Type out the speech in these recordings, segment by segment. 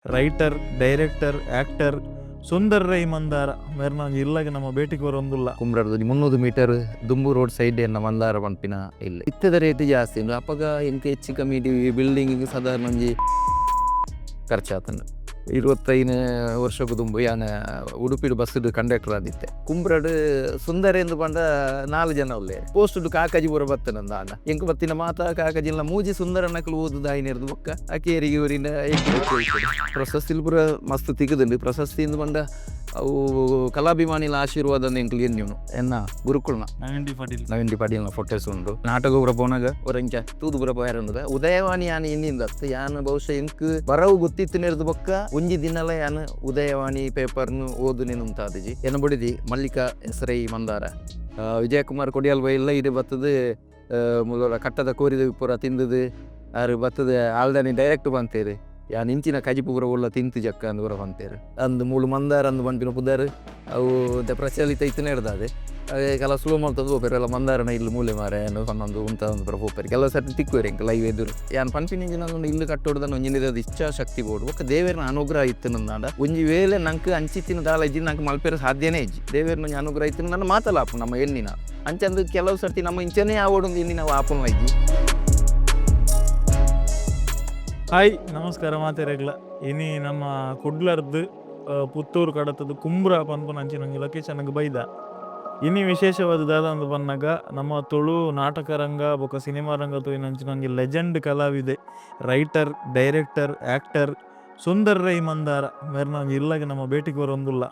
Writer, director, actor Sundar Rai Mandara ಮೇರ್ನ ಇಲ್ಲಗೆ ನಮ್ಮ ಭೇಟಿಗೆ ಬರೋಂದಿಲ್ಲ. ಕುಂಬ್ರಡ್ದು 300 ಮೀಟರ್ ದುಂಬು ರೋಡ್ ಸೈಡ್ ಎನ್ನ ಮಂದಾರ ಪಂಪಿನ ಇಲ್ಲ ಇತ್ತದ ರೇಟ್ ಜಾಸ್ತಿ ಉಂಡು ಅಪ್ಪಗ ಎಂಕ ಹೆಚ್ಚು ಕಮ್ಮಿ ಬಿಲ್ಡಿಂಗ್ ಸಾಧಾರಣ ಒಂಜಿ ಖರ್ಚಾತಂಡು 25 ವರ್ಷಕ್ಕೂ ದುಂಬು ಯಾನ ಉಡುಪಿಡು ಬಸ್ದು ಕಂಡಕ್ಟರ್ ಆದಿತ್ತೆ. ಕುಂಬ್ರಡ್ ಸುಂದರೇಂದು ಪಂಡ 4 ಜನ ಉಲ್ಲೆ ಪೋಸ್ಟ್ ಕಾಕಾಜಿ ಪೂರ ಬತ್ತನಂದ ಅನ್ನ ಎಂಕ್ ಬತ್ತಿನ ಮಾತ ಕಾಕಾಜಿಲ್ಲ ಮೂಜಿ ಸುಂದರನಕಲು ಓದುದು ಆಯ್ನಿರ್ದು ಬೊಕ್ಕ ಅಕೇರಿಗೆ ಊರಿನ ಪ್ರಶಸ್ತಿ ಪೂರ ಮಸ್ತ್ ತಿಗದುಂಡು. ಪ್ರಶಸ್ತಿ ಪಂಡ ಅವು ಕಲಾಭಿಮಾನಿಲ ಆಶೀರ್ವಾದ ಎಂಕ್ಲು ಎನ್ನಿವನು ಎನ್ನ ಗುರುಕುಲ್ನ ನವೀನ್ ಪಾಟೀಲ್ನ ಫೋಟೋಸ್ ಉಂಡು. ನಾಟಕ ಪೂರ ಪೋನಾಗ ಒರಂಚ ತೂದು ಪೂರ ಪೋಯಾರಂದ ಉದಯವಾಣಿ ಯಾನ ಇನ್ನಿಂದ ಯಾನ ಬಹುಶಃ ಎಂಕ್ ಬರವು ಗೊತ್ತಿತ್ತು ನೆರ್ದು ಬೊಕ್ಕ ಒಂಜಿ ದಿನಲ ಯಾನು ಉದಯವಾಣಿ ಪೇಪರ್ನು ಓದುನೇನು ಉಂತಾದಿಜಿ ಎನ್ನ ಬಡಿದಿ ಮಲ್ಲಿಕಾ ಹೆಸರೈ ಮಂದಾರ ವಿಜಯಕುಮಾರ್ ಕೊಡಿಯಾಲ್ ಬೈಲ್ಲ ಇದು ಬತ್ತದು ಮೊದಲ ಕಟ್ಟದ ಕೋರಿದ ಪೂರ ತಿಂದದು ಆರು ಬತ್ತದ ಆಲ್ದಾನಿ ಡೈರೆಕ್ಟ್ ಬಂತೇರಿ ಯಾನ್ ಇಂಚಿನ ಕಜಿ ಪೂರ ಒಳ್ಳ ತಿಂತು ಜಕ್ಕ ಅಂದ್ ಪೂರ ಬಂತೇರು ಅಂದು ಮೂಳು ಮಂದಾರ ಅಂದು ಬಂಪಿನ ಪುದಾರು ಅವು ಪ್ರಚಲಿತ ಇತ್ತನೇ ಇರ್ದಾದೆ ಕೆಲ ಸ್ಲೋ ಮಾಡ್ತದ್ದು ಹೋಗ್ಬೇರೆಲ್ಲ ಮಂದಾರನ ಇಲ್ಲಿ ಮೂಲೆ ಮಾರೆ ಅನ್ನೋ ಉಂತ ಒಂದು ಪೂರ ಹೋಗ್ತಾರೆ ಕೆಲವು ಸರ್ತಿ ತಿಕ್ಕುವೇರಿ ಎಂಕ ಲೈವ್ ಎದುರು ಯಾನ್ ಪಂಪಿನ ಇಂಜಿನ ಇಲ್ಲು ಕಟ್ಟೋಡ್ದನ್ನು ಒಂಜಿನ ಇಚ್ಛಾಶಕ್ತಿ ಬೋಡು ಒಕ್ಕ ದೇವೇರ್ನ ಅನುಗ್ರಹ ಇತ್ತು ನಾಡ ಒಂಜಿ ವೇಳೆ ನಂಗೆ ಅಂಚಿತ್ತಿನ ದಾಲ ಇಜ್ಜಿ ನಂಗೆ ಮಲ್ಪೇರ ಸಾಧ್ಯನೇ ಇಜ್ಜಿ ದೇವೇರ್ನ ಅನುಗ್ರಹ ಇತ್ತು ನನ್ನ ಮಾತಲ್ಲ ನಮ್ಮ ಹೆಣ್ಣಿನ ಅಂಚಂದು ಕೆಲವು ಸರ್ತಿ ನಮ್ಮ ಇಂಚನೇ ಆವೊಂದು ಎಣ್ಣಿನ ಆಪನ ಇಜ್ಜಿ. ಹಾಯ್ ನಮಸ್ಕಾರ ಮಾತೆರೆಗ್ಲ ಇನಿ ನಮ್ಮ ಕುಡ್ಲರ್ದು ಪುತ್ತೂರು ಕಡತದ್ದು ಕುಂಬ್ರ ಪನ್ಪುನ ಅಂಚಿನಂಗೆ ಲೊಕೇಶನ್ಗೆ ಬೈದ ಇನಿ ವಿಶೇಷವಾದ ದಾದಂದು ಬಂದಾಗ ನಮ್ಮ ತುಳು ನಾಟಕ ರಂಗ ಬೊಕ ಸಿನಿಮಾ ರಂಗ ತೋಯಿನಂಚಿನಂಗೆ ಲೆಜೆಂಡ್ ಕಲಾವಿದೆ writer, director, actor Sundar Rai Mandara ಮೇರ್ನ ಇಲ್ಲಗೆ ನಮ್ಮ ಭೇಟಿಗೆ ಬರೋಂದಿಲ್ಲ.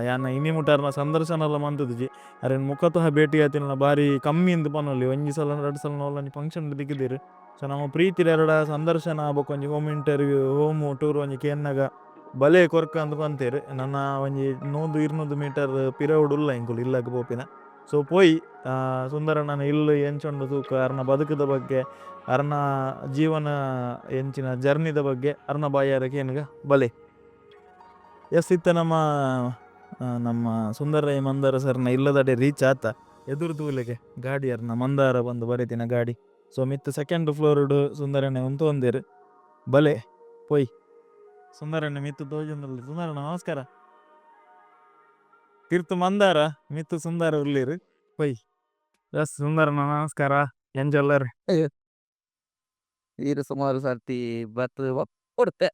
ಯಾನ ಇನಿ ಮುಟಾರ್ನ ಸಂದರ್ಶನ ಎಲ್ಲ ಮಂತದಿಜಿ ಅರೇನು ಮುಖತಃ ಭೇಟಿ ಆತಿನ ಬಾರಿ ಕಮ್ಮಿ ಇಂದು ಪನೊಲ್ಲಿ ಒಂಜಿ ಸಲ 2 ಸಲ ನೋಡ್ಲ ಫಂಕ್ಷನ್ ದಿಕ್ಕಿದ್ದೀರಿ. ಸೊ ನಮ್ಮ ಪ್ರೀತಿರ ಎರಡ ಸಂದರ್ಶನ ಆಗ್ಬೇಕು ಒಂಜಿ ಹೋಮ್ ಇಂಟರ್ವ್ಯೂ ಹೋಮ್ ಟೂರ್ ಒಂಜಿ ಕೇನ್ನಾಗ ಬಲೆ ಕೊರ್ಕ ಅಂತ ಬಂತೇರು ನನ್ನ ಒಂಜಿ 100-200 ಮೀಟರ್ ಪಿರವುಡ್ ಉಲ್ಲ ಇಂಕುಲು ಇಲ್ಲಕ್ಕೆ ಪೋಪಿನ. ಸೊ ಪೋಯಿ ಸುಂದರಣ್ಣನ ಇಲ್ಲು ಎಂಚೊಂಡು ತೂಕ ಅರ್ನ ಬದುಕದ ಬಗ್ಗೆ ಅರ್ನ ಜೀವನ ಎಂಚಿನ ಜರ್ನಿದ ಬಗ್ಗೆ ಅರ್ನ ಬಾಯಾರ ಕೇನ್ಗ ಬಲೆ ಎಸ್ ಇತ್ತ ನಮ್ಮ ಸುಂದರ ರೈ ಮಂದಾರ ಸರ್ನ ಇಲ್ಲದಡೆ ರೀಚ್ ಆತ ಎದುರು ತೂಲೆಗೆ ಗಾಡಿ ಅರ್ನ ಮಂದಾರ ಬಂದು ಬರೀತಿನ ಗಾಡಿ. ಸೊ ಮಿತ್ತು 2nd ಫ್ಲೋರ್ಡು ಸುಂದರಣ್ಣ ಉಂತು ಒಂದೇರು ಬಲೆ ಪೊಯ್ ಸುಂದರಣ್ಣ ಮಿತ್ತು ತೋಜೊಂದಲ್ಲಿ ಸುಂದರಣ್ಣ ನಮಸ್ಕಾರ ತಿರ್ತು ಮಂದಾರ ಮಿತ್ತು ಸುಂದರ ಉಳ್ಳೀರು ಪೊಯ್ ಎಸ್ ಸುಂದರಣ್ಣ ನಮಸ್ಕಾರ ಎಂಜಲ್ಲರ್ ವೀರ ಸುಮಾರು ಸರ್ತಿ ಬತ್ತು ಕೊಡ್ತೆ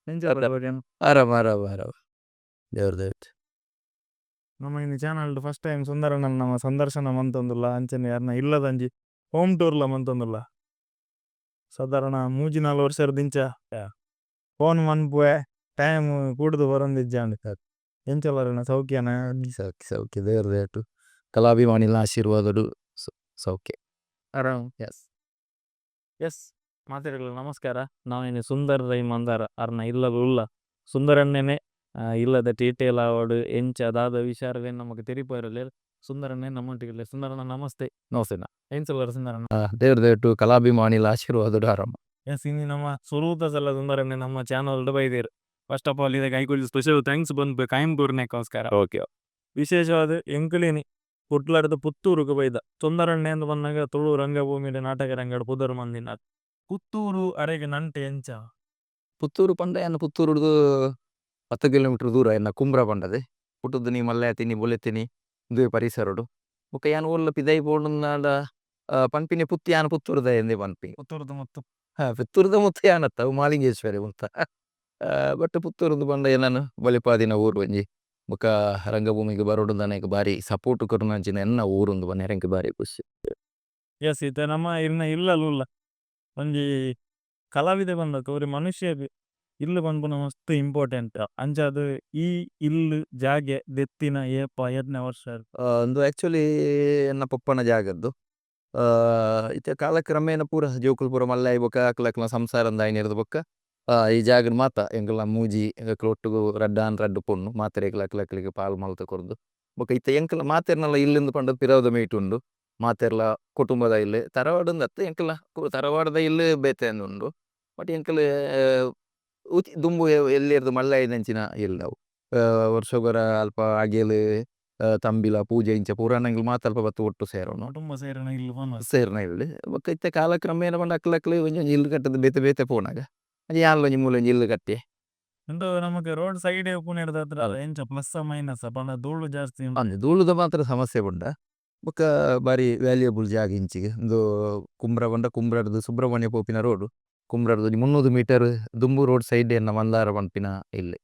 ಎಂಜಲ್ಲ ಆರಾಮ ಆರಾಮ ಆರಾಮ ದೇವ್ರ ದೇವ್ರ ನಮ್ಮ ಇನ್ನು ಚಾನಲ್ ಫಸ್ಟ್ ಟೈಮ್ ಸುಂದರಣ್ಣ ನಮ್ಮ ಸಂದರ್ಶನ ಮಂತೊಂದುಲ್ಲ ಅಂಚನೆ ಯಾರನ್ನ ಇಲ್ಲದಂಜಿ ಹೋಮ್ ಟೂರ್ಲ ಮಂತೊಂದುಲ್ಲ ಸಾಧಾರಣ 3-4 ವರ್ಷ ದಿಂಚ ಫೋನ್ ಮನ್ಪುವೆ ಟೈಮ್ ಕೂಡುದು ಬರೊಂದಿಜ್ಜ ಅಂಡ್ ಎಂಚಲ್ಲರಣ್ಣ ಸೌಖ್ಯನ ಸೌಖ್ಯ ಸೌಖ್ಯ ದೇವ್ರ ದೇಟು ಕಲಾಭಿಮಾನಿಲ ಆಶೀರ್ವಾದಡು ಸೌಖ್ಯ ಆರಾಮ್. ಎಸ್ ಎಸ್ ಮಾತಾಡಲ್ಲ ನಮಸ್ಕಾರ ನಾವೇನು ಸುಂದರ್ ರೈ ಮಂದಾರ ಅರ್ನ ಇಲ್ಲದ ಉಲ್ಲ ಸುಂದರಣ್ಣನೆ ಇಲ್ಲದ ಡೀಟೇಲ್ ಆವಡು ಎಂಚ ದಾದ ವಿಚಾರವೇನು ನಮಗೆ ತೆರಿಪೋಯಿರಲ್ಲ ಸುಂದರಣ್ಣೆ ನಮ್ಮೊಟ್ಟಿಗಿಲ್ಲ. ಸುಂದರಣ್ಣ ನಮಸ್ತೆ. ನೋಸೇನ ಏನ್ಸಲ್ಲ ಸುಂದರಣ್ಣ ದೇವ್ರ ದೇಟು ಕಲಾಭಿಮಾನಿಲ ಆಶೀರ್ವಾದಡು ಆರಾಮ. ಎಸ್ ಇನ್ನು ನಮ್ಮ ಸುರೂತ ಸಲ ಸುಂದರಣ್ಣೆ ನಮ್ಮ ಚಾನಲ್ ಬೈದೇರು ಫಸ್ಟ್ ಆಫ್ ಆಲ್ ಇದಕ್ಕೆ ಐಕುಲ್ ಸ್ಪೆಷಲ್ ಥ್ಯಾಂಕ್ಸ್ ಬಂದ್ಬೇಕು ಕಾಯಂಪೂರ್ನೇಕೋಸ್ಕರ ಓಕೆ ವಿಶೇಷವಾದ ಎಂಕುಲಿನಿ ಕುಟ್ಲಾಡದ ಪುತ್ತೂರುಗೆ ಬೈದ ಸುಂದರಣ್ಣೆ ಅಂತ ಬಂದಾಗ ತುಳು ರಂಗಭೂಮಿയുടെ ನಾಟಕ ರಂಗಡ ಪುದರ್ ಮಂದಿನ ಪುತ್ತೂರು ಅರೆಗೆ ನಂಟೆ ಎಂಚ ಪುತ್ತೂರು ಪಂಡ ಎನ್ನ ಪುತ್ತೂರುಡ್ದು 10 ಕಿಲೋಮೀಟರ್ ದೂರ ಎನ್ನ ಕುಂಬ್ರ ಪಂಡದೆ ಪುಟ್ಟದ್ದು ನೀ ಮಲ್ಲ ತಿನಿ ಬೊಲೆತಿನಿ ದುವೆ ಪರಿಸರಡು ಬೊಕ ಯಾನ್ ಓಲ್ಲ ಪಿದೈ ಪೋಂಡುನಾಡ ಪನ್ಪಿನಿ ಪುತ್ತಿ ಯಾನ್ ಪುತ್ತೂರ್ದ ಎಂದೆ ಪನ್ಪಿ ಪುತ್ತೂರದ ಮತ್ತು ಪುತ್ತೂರ್ದ ಮುತ್ತ ಯಾನತ್ತ ಅವು ಮಾಲಿಂಗೇಶ್ವರಿ ಮುತ್ತ ಬಟ್ ಪುತ್ತೂರ್ದು ಪಂಡ ಏನನು ಬಲಿಪಾದಿನ ಊರು ಒಂಜಿ ಬೊಕ ರಂಗಭೂಮಿಗೆ ಬರೋಡು ನನಗೆ ಬಾರಿ ಸಪೋರ್ಟ್ ಕೊರ್ನಂಚಿನ ಎನ್ನ ಊರುಂದು ಬನ್ನಿ ಹೆಂಗೆ ಬಾರಿ ಖುಷಿ. ಎಸ್ ಇತ್ತ ನಮ್ಮ ಇಲ್ಲಲ್ಲ ಒಂಜಿ ಕಲಾವಿದ ಬಂದಕ್ಕೆ ಅವ್ರಿ ಮನುಷ್ಯ ಇಲ್ಲು ಬಂದ್ಪುನ ಮಸ್ತ್ ಇಂಪಾರ್ಟೆಂಟ್ ಅಂಚಾದ ಈ ಇಲ್ಲು ಜಾಗೆ ದೆತ್ತಿನ ಏಪ 2ನೇ ವರ್ಷ ಒಂದು ಆ್ಯಕ್ಚುಲಿ ಎನ್ನ ಪಪ್ಪನ ಜಾಗದ್ದು ಇತ್ತೆ ಕಾಲಕ್ರಮೇಣ ಪೂರ ಜೋಕುಲು ಪೂರ ಮಲ್ಲ ಬೊಕ ಅಕ್ಲಕ್ಲ ಸಂಸಾರ ಅಂದಾಯಿನಿರ್ದು ಬೊಕ್ಕ ಈ ಜಾಗದ ಮಾತ ಎಂಕಲ್ಲ ಮೂಜಿ ಒಟ್ಟುಗು ರಡ್ಡು ಪೊಣ್ಣು ಮಾತೆರೆಗ್ಲ ಅಕ್ಲಕ್ಲಿಗೆ ಪಾಲ್ ಮಲ್ತ ಕೊರ್ದು ಬೊಕ ಇತ್ತ ಎಂಕಲ ಮಾತೆರ್ನಲ್ಲ ಇಲ್ಲಿಂದ ಪಂಡ ಪಿರವದ ಮೀಟ್ ಉಂಡು ಮಾತೆರ್ಲ ಕುಟುಂಬದ ಇಲ್ಲು ತರವಾಡಂದು ಅತ್ತ ಎಂಕಲ ತರವಾಡದ ಇಲ್ಲು ಬೇತೆ ಉಂಡು ಬಟ್ ಎಂಕಲ್ ದುಂಬು ಎಲ್ಲಿರ್ದು ಮಲ್ಲ ಐದಂಚಿನ ಇಲ್ಲವು ವರ್ಷಗೊರ ಅಲ್ಪ ಆಗೇಲು ತಂಬಿಲ ಪೂಜೆ ಇಂಚ ಪುರಾಣಗಳು ಮಾತ ಅಲ್ಪ ಬತ್ತು ಒಟ್ಟು ಸೇರೋನು ಕುಟುಂಬ ಸೇರನ ಇಲ್ಲ ಸೇರ್ನ ಇಲ್ಲಿ ಬೊಕ ಇತ್ತೆ ಕಾಲಕ್ರಮೇಣ ಪಂಡ ಅಕ್ಲಕ್ಲು ಒಂಜಿ ಇಲ್ಲು ಕಟ್ಟದ ಬೇತೆ ಬೇತೆ ಪೋನಾಗ ಅದು ಯಾನ್ಲೊಂಜಿ ಮೂಲೊಂಜಿ ಇಲ್ಲು ಕಟ್ಟಿ ಇಂದು ನಮಗೆ ರೋಡ್ ಸೈಡ್ ಉಪ್ಪುನ ಹಿಡ್ದಾತ್ರ ಎಂಚ ಪ್ಲಸ್ ಮೈನಸ್ ಪಂಡ ಧೂಳು ಜಾಸ್ತಿ ಉಂಟು. ಅಂದು ಧೂಳುದ ಮಾತ್ರ ಸಮಸ್ಯೆ ಪುಂಡ ಬೊಕ್ಕ ಬಾರಿ ವ್ಯಾಲ್ಯೂಬಲ್ ಜಾಗ ಇಂಚಿಗೆ ಒಂದು ಕುಂಬ್ರ ಬಂಡ ಕುಂಬ್ರಡ್ದು ಸುಬ್ರಹ್ಮಣ್ಯ ಪೋಪಿನ ರೋಡು ಕುಂಬ್ರಡ್ದು 300 ಮೀಟರ್ ದುಂಬು ರೋಡ್ ಸೈಡ್ ಎನ್ನ ಮಂದಾರ ಪನ್ಪಿನ ಇಲ್ಲಿ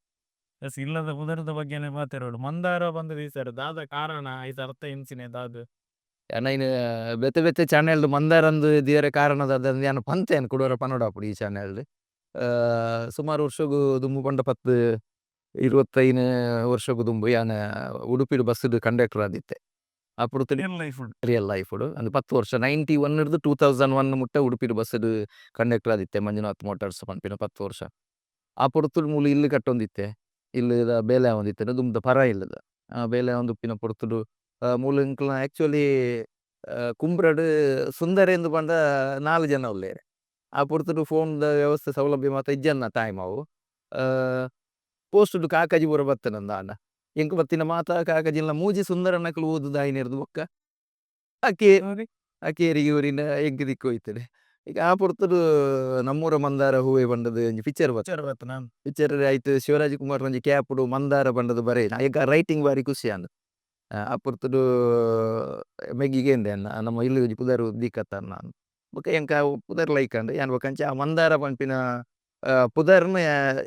ಎಸ್ ಇಲ್ಲದ ಪುದರದ ಬಗ್ಗೆನೇ ಮಾತಾಡೋಡು. ಮಂದಾರ ಬಂದ ಸರ್ ದಾದ ಕಾರಣ ಐತ ಅರ್ಥ ಎನ್ಸಿನೆ ದಾದ ನೈನ್ ಬೆತ್ತೆ ಬೆತ್ತೆ ಚಾನೆಲ್ಡು ಮಂದಾರಂದು ದಿಯರೆ ಕಾರಣದ ಯಾನು ಪಂತೇನು ಕುಡೋರ ಪನೋಡಾಪುಡು ಈ ಚಾನೆಲ್ಡು ಸುಮಾರು ವರ್ಷಗು ದುಂಬು ಪಂಡ 25 ವರ್ಷಗು ದುಂಬು ಯಾನ ಉಡುಪಿಡು ಬಸ್ಸುಡು ಕಂಡಕ್ಟರ್ ಆದಿತ್ತೆ ಅప్పుడు ಲೈಫ್ ರಿಯಲ್ ಲೈಫ್ ಅಂದು 10 ವರ್ಷ 91 ಹಿಡ್ದು 2001 ಮುಟ್ಟ ಉಡುಪಿಡು ಬಸ್ಸುಡು ಕಂಡಕ್ಟರ್ ಆದಿತ್ತೆ ಮಂಜುನಾಥ್ ಮೋಟಾರ್ಸ್ ಪನ್ಪಿನ 10 ವರ್ಷ ಆ ಪೊರ್ತುಡು ಮೂಲು ಇಲ್ಲು ಕಟ್ಟೊಂದಿತ್ತೆ ಇಲ್ಲದ ಬೇಲೆ ಒಂದಿತ್ತೆ ದುಂಬುದ ಪರ ಇಲ್ಲದ ಬೇಲೆ ಒಂದು ಉಪ್ಪಿನ ಪೊರ್ತುಡು ಮೂಲು ಇಂಕ್ಲ ಆ್ಯಕ್ಚುಲಿ ಕುಂಬ್ರಡ್ ಸುಂದರ ಎಂದು ಪಂಡ 4 ಜನ ಉಲ್ಲೇರೆ ಆ ಪೊರ್ತುಡು ಫೋನ್ದ ವ್ಯವಸ್ಥೆ ಸೌಲಭ್ಯ ಮಾತ ಇಜ್ಜನ್ನ ಟೈಮ್ ಅವು ಪೋಸ್ಟುಡು ಕಾಕಜಿ ಪೂರ ಬತ್ತನಂದ ಆಂಡ ಎಂಕ್ ಬತ್ತಿನ ಮಾತ ಕಾಕಜಿಲ್ಲ ಮೂಜಿ ಸುಂದರ ನಕಲು ಓದುದು ಆಯ್ನೆರ್ದು ಬೊಕ್ಕ ಅಕ್ಕಿ ಅಕ್ಕೇರಿಗೆ ಊರಿನ ಎಂಕ್ ದಿಕ್ಕು ಹೋಯ್ತದೆ ಈಗ ಆ ಪೊರ್ತುಡು ನಮ್ಮೂರ ಮಂದಾರ ಹೂವೆ ಬಂಡದು ಒಂಜಿ ಪಿಕ್ಚರ್ ಬರ್ತನ ಪಿಕ್ಚರ್ ಆಯ್ತು ಶಿವರಾಜ್ ಕುಮಾರ್ ಒಂಜಿ ಕ್ಯಾಪುಡು ಮಂದಾರ ಬಂಡದು ಬರೀ ಈಗ ರೈಟಿಂಗ್ ಬಾರಿ ಖುಷಿ ಅಂದ್ ಆ ಪೊರ್ತುಡು ಮೆಗ್ಗಿಗೆ ನಮ್ಮ ಇಲ್ಲು ಪುದರ್ ದಿಕ್ಕತ್ತ ನಾನು ಬೊಕ ಎಂಕ ಪುದರ್ ಲೈಕ್ ಅಂಡ್ ಯಾನ್ ಬೊಕಂಚ ಆ ಮಂದಾರ ಪನ್ಪಿನ ಪುದರ್ನ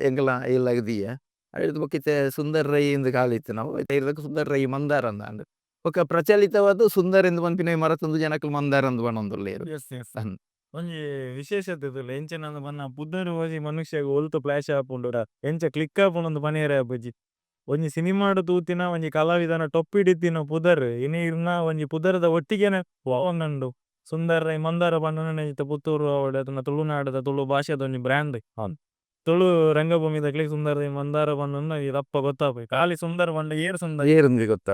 ಎಂಕಲ ಇಲ್ಲಾಗದಿಯ ಅಳಿದು ಬೊಕ್ಕಿತ್ತೆ ಸುಂದರ್ ರೈ ಎಂದು ಕಾಲಿತ್ತು ನಾವು ಐದಕ್ಕೆ ಸುಂದರ್ ರೈ ಮಂದಾರ ಅಂದ ಬೊಕ ಪ್ರಚಲಿತವಾದ ಸುಂದರ್ ಎಂದು ಪನ್ಪಿನ ಮರತೊಂದು ಜನಕ್ಕಲು ಮಂದಾರ ಅಂದು ಬಣ್ಣೊಂದುಲ್ಲೇರು ಒಂಜಿ ವಿಶೇಷತೆ ಇದಿಲ್ಲ ಎಂಚನ ಬನ್ನ ಪುದರ್ ಹೋಗಿ ಮನುಷ್ಯಗ ಒಲ್ತು ಫ್ಲಾಶ್ ಆಪುಂಡು ಎಂಚ ಕ್ಲಿಕ್ ಆಪುಂಡು ಪನಿಯರ ಬಜ್ಜಿ ಒಂಜಿ ಸಿನಿಮಾಡು ತೂತಿನ ಒಂಜಿ ಕಲಾವಿದನ ಟೊಪ್ಪಿಡಿತ್ತಿನ ಪುದರ್ ಇನ್ನ ಒಂಜಿ ಪುದರದ ಒಟ್ಟಿಗೆನೆ ಒಂದುಂಡು ಸುಂದರ್ ರೈ ಮಂದಾರ ಬಣ್ಣ ಪುತ್ತೂರು ಅವಡ ತುಳುನಾಡದ ತುಳು ಭಾಷೆದ ಒಂಜಿ ಬ್ರ್ಯಾಂಡ್ ತುಳು ರಂಗಭೂಮಿದ ಸುಂದರ ರೈ ಮಂದಾರ ಬಣ್ಣ ರಪ್ಪ ಗೊತ್ತಾಪು ಖಾಲಿ ಸುಂದರ ಬಂಡ ಏರ್ ಸುಂದರ ಏರುಂದಿ ಗೊತ್ತಾ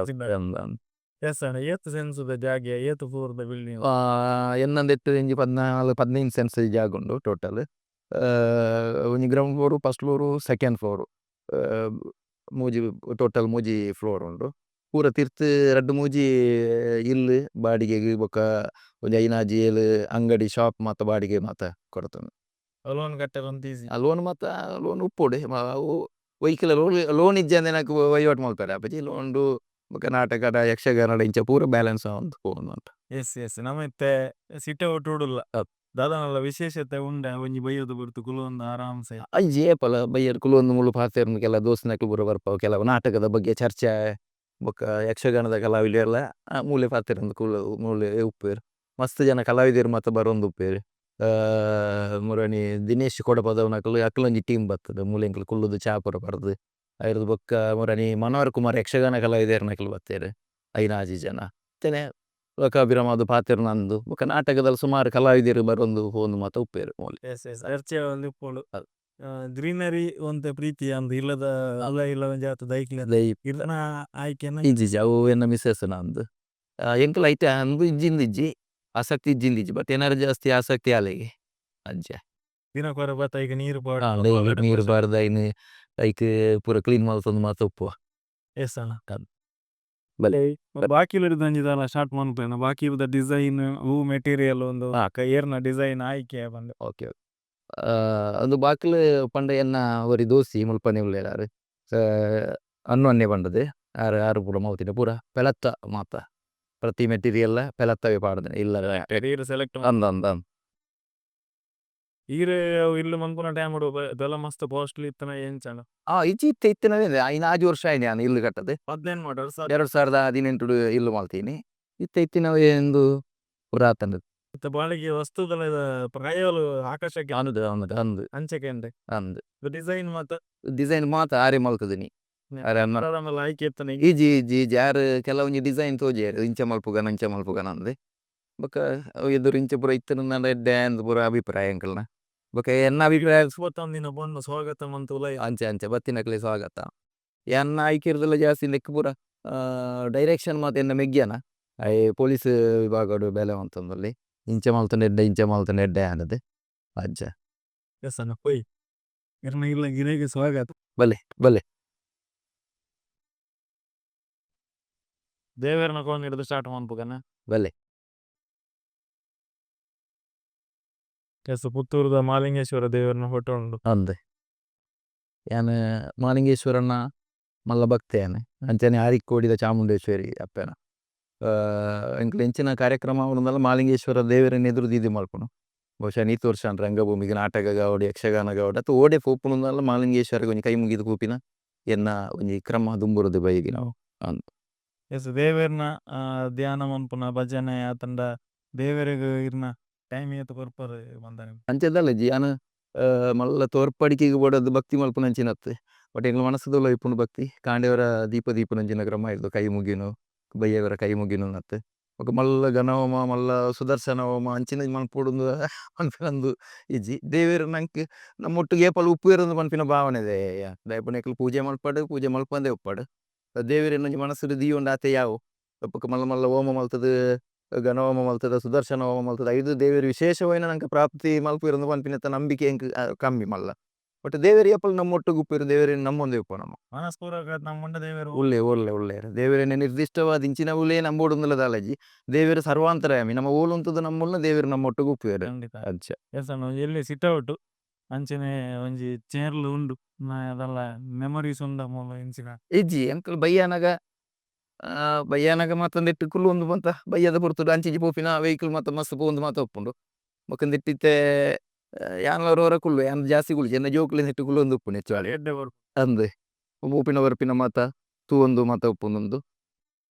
ಎಸ್ ಅಣ್ಣ ಏತು ಸೆನ್ಸುದ ಜಾಗ ಏತು ಪೂರ್ದ ಬಿಲ್ಡಿಂಗ್ ಎನ್ನಂದೆತ್ತು ಎಂಜಿ 14-15 ಸೆನ್ಸ್ ಜಾಗ ಉಂಡು ಟೋಟಲ್ ಒಂಜಿ ground floor first floor second floor ಮೂಜಿ ಟೋಟಲ್ ಮೂಜಿ ಫ್ಲೋರ್ ಉಂಡು ಪೂರ ತಿರ್ತ್ ರಡ್ಡು ಮೂಜಿ ಇಲ್ಲು ಬಾಡಿಗೆಗ್ ಬೊಕ ಒಂಜಿ ಐನಾಜಿ ಏಳು ಅಂಗಡಿ ಶಾಪ್ ಮಾತ ಬಾಡಿಗೆ ಮಾತ ಕೊಡ್ತಾನೆ ಲೋನ್ ಕಟ್ಟರಂತ ಈಸಿ ಲೋನ್ ಮಾತ ಲೋನ್ ಉಪ್ಪೊಡೆ ಅವು ಒಯ್ಕಲ ಲೋನ್ ಇಜ್ಜಂದೆ ನಾಕು ವಹಿವಾಟು ಮಾಡ್ತಾರೆ ಅಪ್ಪಜಿ ಲೋನ್ಡು ಬೊಕ ನಾಟಕದ ಯಕ್ಷಗಾನದ ಇಂಚ ಪೂರ ಬ್ಯಾಲೆನ್ಸ್ ಅಂತ ಪೋನು ಅಂತ ಎಸ್ ಎಸ್ ನಮತ್ತೆ ಸಿಟೆ ಒಟ್ಟುಡುಲ್ಲ ದಾದಾನಲ್ಲ ವಿಶೇಷತೆ ಉಂಡ ಒಂಜಿ ಬೈಯೋದು ಬಿಡ್ತು ಕುಲೊಂದು ಆರಾಮ್ಸೆ ಅಜ್ಜಿ ಏಪಲ ಬೈಯರ್ ಕುಲು ಒಂದು ಮುಳು ಪಾತೆರ್ನು ಕೆಲ ದೋಸ್ತಿನಕ್ಲು ಪೂರ ಬರ್ಪಾವು ಕೆಲವು ನಾಟಕದ ಬಗ್ಗೆ ಚರ್ಚೆ ಬೊಕ ಯಕ್ಷಗಾನದ ಕಲಾವಿದರೆಲ್ಲ ಮೂಲೆ ಪಾತೆರ್ನು ಕುಲು ಮೂಲೆ ಉಪ್ಪೇರು ಮಸ್ತ್ ಜನ ಕಲಾವಿದರು ಮಾತ ಬರೊಂದು ಉಪ್ಪೇರು ಮುರಣಿ ದಿನೇಶ್ ಕೊಡಪದವನಕಲು ಅಕ್ಲೊಂಜಿ ಟೀಮ್ ಬರ್ತದೆ ಮೂಲೆಂಕಲು ಕುಲ್ಲುದು ಚಾಪುರ ಬರ್ದು ಐರದು ಬೊಕ್ಕ ಮುರಣಿ ಮನೋಹರ್ ಕುಮಾರ್ ಯಕ್ಷಗಾನ ಕಲಾವಿದರ್ನಕಲು ಬತ್ತೇರು ಐನಾಜಿ ಜನ ತೇನೆ ಬೊಕ ಅಭಿರಾಮದು ಪಾತೆರ್ ನಂದು ಬೊಕ ನಾಟಕದಲ್ಲಿ ಸುಮಾರು ಕಲಾವಿದರು ಬರೊಂದು ಹೋಂದು ಮಾತ ಉಪ್ಪೇರು ಮೂಲೆ ಎಸ್ ಎಸ್ ಚರ್ಚೆ ಒಂದು ಉಪ್ಪೋಳು ಗ್ರೀನರಿ ಒಂತೆ ಪ್ರೀತಿ ಅಂದ್ ಇಲ್ಲದ ಅಲ್ಲ ಇಲ್ಲ ಜಾತ ದೈಕ್ಲ ಇರ್ದನ ಆಯ್ಕೆನ ಇಜ್ಜಿಜಿ ಅವು ಎನ್ನ ಮಿಸ್ಸಸ್ ನಂದು ಎಂಕಲ್ ಐತೆ ಅಂದು ಇಜ್ಜಿಂದಿಜ್ಜಿ ಆಸಕ್ತಿ ಇಜ್ಜಿಂದಿಜ್ಜಿ ಬಟ್ ಏನಾರು ಜಾಸ್ತಿ ಆಸಕ್ತಿ ಆಲೆಗೆ ಅಜ್ಜ ದಿನಕ್ಕೊರ ಬತ್ತ ಈಗ ನೀರು ನೀರು ಬಾರ್ದ ಇನ್ನು ಐಕ್ ಪೂರ ಕ್ಲೀನ್ ಮಾಡ್ತೊಂದು ಮಾತ ಉಪ್ಪು ಎಸ್ ಅಣ್ಣ ಬಲೆ ಬಾಕಿ ಇಳಿದಂಜಿದಲ್ಲ ಸ್ಟಾರ್ಟ್ ಮಾಡ್ತೇನೆ ಬಾಕಿ ಡಿಸೈನ್ ಹೂ ಮೆಟೀರಿಯಲ್ ಒಂದು ಏರ್ನ ಡಿಸೈನ್ ಆಯ್ಕೆ ಬಂದು ಓಕೆ ಅದು ಬಾಕಿಲು ಪಂಡ ಎನ್ನ ಒರಿ ದೋಸಿ ಮುಲ್ಪನೆ ಉಳ್ಳೇರಾರು ಅನ್ನೊನ್ನೆ ಪಂಡದು ಆರು ಆರು ಪೂರ ಮೌತಿನ ಪೂರ ಪೆಲತ್ತ ಮಾತ ಪ್ರತಿ ಮೆಟೀರಿಯಲ್ ಪೆಲತ್ತವೇ ಪಾಡ್ದೆ ಇಲ್ಲ ಸೆಲೆಕ್ಟ್ ಅಂದ ಈರೆ ಇಲ್ಲು ಮನ್ಪುನ ಟೈಮ್ ಬೆಲ್ಲ ಮಸ್ತ್ ಕಾಸ್ಟ್ಲಿ ಇತ್ತನ ಎಂಚಣ ಇಜ್ಜಿ ಇತ್ತಿನವೇ ಐನ 5 ವರ್ಷ ಆಯ್ತು ನಾನು ಇಲ್ಲು ಕಟ್ಟದೆ 2018 ಇಲ್ಲು ಮಾಡ್ತೀನಿ ಇತ್ತಿನವೇ ಎಂದು ಪುರಾತನ ಬಾಳಿಗೆ ವಸ್ತುಗಳ ಪ್ರಾಯಲು ಆಕಾಶಕ್ಕೆ ಅಂದು ಅಂದು ಅಂಚೆಕೆ ಅಂದು ಡಿಸೈನ್ ಡಿಸೈನ್ ಮಾತ ಆರೆ ಮಲ್ತದಿನಿ ಆಯ್ಕೆ ಇತ್ತನ ಈಜಿ ಈಜಿ ಯಾರು ಕೆಲವೊಂಜಿ ಡಿಸೈನ್ ತೋಜೇರು ಇಂಚ ಮಲ್ಪುಗನ ಅಂದೆ ಬೊಕ ಎದುರು ಇಂಚ ಪೂರ ಇತ್ತನ ನನ್ನ ಎಡ್ಡೆ ಅಂದ್ ಪೂರ ಅಭಿಪ್ರಾಯ ಅಂಕಲ್ನ ಬೊಕ ಎನ್ನ ಅಭಿಪ್ರಾಯ ದಿನ ಬಂದು ಸ್ವಾಗತ ಮಂತು ಅಂಚೆ ಬತ್ತಿನಕ್ಲೆ ಸ್ವಾಗತ ಎನ್ನ ಆಯ್ಕೆರ್ದೆಲ್ಲ ಜಾಸ್ತಿ ಲೆಕ್ಕ ಪೂರ ಡೈರೆಕ್ಷನ್ ಮಾತ ಎನ್ನ ಮೆಗ್ಗ್ಯಾನ ಪೊಲೀಸ್ ವಿಭಾಗಡು ಬೆಲೆ ಅಂತಂದಲ್ಲಿ ಇಂಚ ಮಲ್ತನ ಎಡ್ಡೆ ಅನ್ನದು ಅಜ್ಜ ಎಸ್ಸನ ಪೊಯ್ ಇಲ್ಲ ಗಿರೆಗೆ ಸ್ವಾಗತ ಬಲೆ ದೇವರನ ಕೋನ್ ಹಿಡಿದು ಸ್ಟಾರ್ಟ್ ಮಾಡ್ಬೇಕನ್ನ ಬಲೆ ಎಸ್ ಪುತ್ತೂರದ ಮಾಲಿಂಗೇಶ್ವರ ದೇವರನ ಫೋಟೋ ಉಂಡು. ಅಂದೆ ಯಾನ್ ಮಾಲಿಂಗೇಶ್ವರನ ಮಲ್ಲ ಭಕ್ತೆಯಾನೆ ಅಂಚನೆ ಆರಿಕ್ಕೋಡಿದ ಚಾಮುಂಡೇಶ್ವರಿ ಅಪ್ಪೆನ ಎಂಕ್ಲ ಎಂಚಿನ ಕಾರ್ಯಕ್ರಮ ಆವೊಂದುಂಡಲ ಮಾಲಿಂಗೇಶ್ವರ ದೇವರನ್ನ ಎದುರು ದೀದಿ ಮಲ್ಪುನು. ಬಹುಶಃ ನೀತ್ ವರ್ಷ ರಂಗಭೂಮಿಗೆ ನಾಟಕ ಗಾವಡಿ ಯಕ್ಷಗಾನ ಗಾವಡಿ ಅತ್ತು ಓಡೆ ಪೋಪುನುಂಡಲ ಮಾಲಿಂಗೇಶ್ವರಗೆ ಒಂಜಿ ಕೈ ಮುಗಿದು ಕೂಪಿನ ಎನ್ನ ಒಂಜಿ ಕ್ರಮ ದುಂಬುರುದು ಬೈಗಿ ನಾವು ಅಂತ. ಎಸ್ ದೇವೇರ್ನ ಧ್ಯಾನ ಮನ್ಪುನ ಭಜನೆ ಆತಂಡ ದೇವರಿಗೆ ಇರ್ನ ಟೈಮ್ ಏತ್ ಕೊರ್ಪರ್ ಬಂದಾನೆ. ಅಂಚೆದಲ್ಲ ಜಿ ಯಾನ್ ಮಲ್ಲ ತೋರ್ಪಡಿಕೆಗೆ ಬೋಡದು ಭಕ್ತಿ ಮಲ್ಪುನ ಅಂಚಿನತ್ತೆ ಬಟ್ ಎಂಗ್ಲ ಮನಸ್ಸುದಲ್ಲ ಇಪ್ಪುನು ಭಕ್ತಿ ಕಾಂಡೆಯವರ ದೀಪನಂಚಿನ ಕ್ರಮ ಇರ್ದು ಕೈ ಮುಗಿನು ಬಯ್ಯವರ ಕೈ ಮುಗಿನು ನತ್ತೆ ఒక ಮಲ್ಲ ಗಣಹೋಮ ಮಲ್ಲ ಸುದರ್ಶನ ಹೋಮ ಅಂಚಿನ ಮನ್ಪೊಡು ಮನ್ಪಿನಂದು ಇಜ್ಜಿ ದೇವೇರು ನಂಗೆ ನಮ್ಮೊಟ್ಟಿಗೆ ಏಪಲ್ ಉಪ್ಪು ಇರೋದು ಮನ್ಪಿನ ಭಾವನೆ ಇದೆ ದಯಪುನಕಲ್ ಪೂಜೆ ಮಲ್ಪಡು ಪೂಜೆ ಮಲ್ಪಂದೇ ಉಪ್ಪಡು ದೇವೇರು ಇನ್ನೊಂದು ಮನಸ್ಸು ದೀಯೊಂಡು ಆತೆ ಯಾವು ಒಪ್ಪಕ್ಕೆ ಮಲ್ಲ ಮಲ್ಲ ಹೋಮ ಮಲ್ತದು ಗಣಹೋಮ ಮಲ್ತದ ಸುದರ್ಶನ ಹೋಮ ಮಲ್ತದ ಐದು ದೇವೇರು ವಿಶೇಷವಾದ ನಂಗೆ ಪ್ರಾಪ್ತಿ ಮಲ್ಪು ಇರೋದು ಮನ್ಪಿನ ನಂಬಿಕೆ ಹೆಂಗೆ ಕಮ್ಮಿ ಮಲ್ಲ ಬಟ್ ದೇವೇರು ಏಪಲ್ ನಮ್ಮೊಟ್ಟಿಗೆ ಉಪ್ಪಿರು ದೇವೇರು ನಮ್ಮೊಂದೇ ಉಪ್ಪ ನಮ್ಮ ಮನಸ್ಪೂರ್ವಕ ನಮ್ಮಂಡ ದೇವರು ಒಳ್ಳೆ ಒಳ್ಳೆ ಒಳ್ಳೆ ದೇವರನ್ನ ನಿರ್ದಿಷ್ಟವಾದ ಇಂಚಿನ ಉಲೇ ನಂಬೋಡುಂದಲ ದಾಲಜಿ ದೇವರು ಸರ್ವಾಂತರಯಾಮಿ ನಮ್ಮ ಓಲುಂತದ ನಮ್ಮನ್ನ ದೇವರು ನಮ್ಮ ಒಟ್ಟಿಗೆ ಉಪ್ಪೇರು ಖಂಡಿತ. ಅಚ್ಚ ಎಸ್ ಎಲ್ಲಿ ಸಿಟೌಟ್ ಅಂಚನೆ ಒಂಜಿ ಚೇರ್ಲು ಉಂಡು ಅದೆಲ್ಲ ಮೆಮೊರೀಸ್ ಉಂಡ ಮೂಲ ಇಂಚಿನ ಇಜ್ಜಿ ಅಂಕಲ್ ಬಯ್ಯಾನಗ ಮತ್ತೊಂದು ಇಟ್ಟು ಕುಲ್ಲು ಒಂದು ಬಂತ ಬಯ್ಯದ ಪುರ್ತುಡು ಅಂಚಿಜಿ ಪೋಪಿನ ವೆಹಿಕಲ್ ಮತ್ತೆ ಮಸ್ತ್ ಪೋಂದು ಮಾತ ಒಪ್ಪುಂಡು ಮಕ್ಕಂದು ಇಟ್ಟಿತ್ತೆ ಯಾನವರ ಕುಲ್ಲು ಯಾನ್ ಜಾಸ್ತಿ ಕುಲ್ಜಿ ಎನ್ನ ಜೋಕ್ಲಿಂದ ಇಟ್ಟು ಕುಲ್ಲು ಒಂದು ಉಪ್ಪು ನೆಚ್ಚುವಾಳಿ ಎಡ್ಡೆ ಬರು ಅಂದೆ ಮೂಪಿನ ಬರ್ಪಿನ ಮಾತ ತೂ ಒಂದು ಮಾತ ಉಪ್ಪುಂದೊಂದು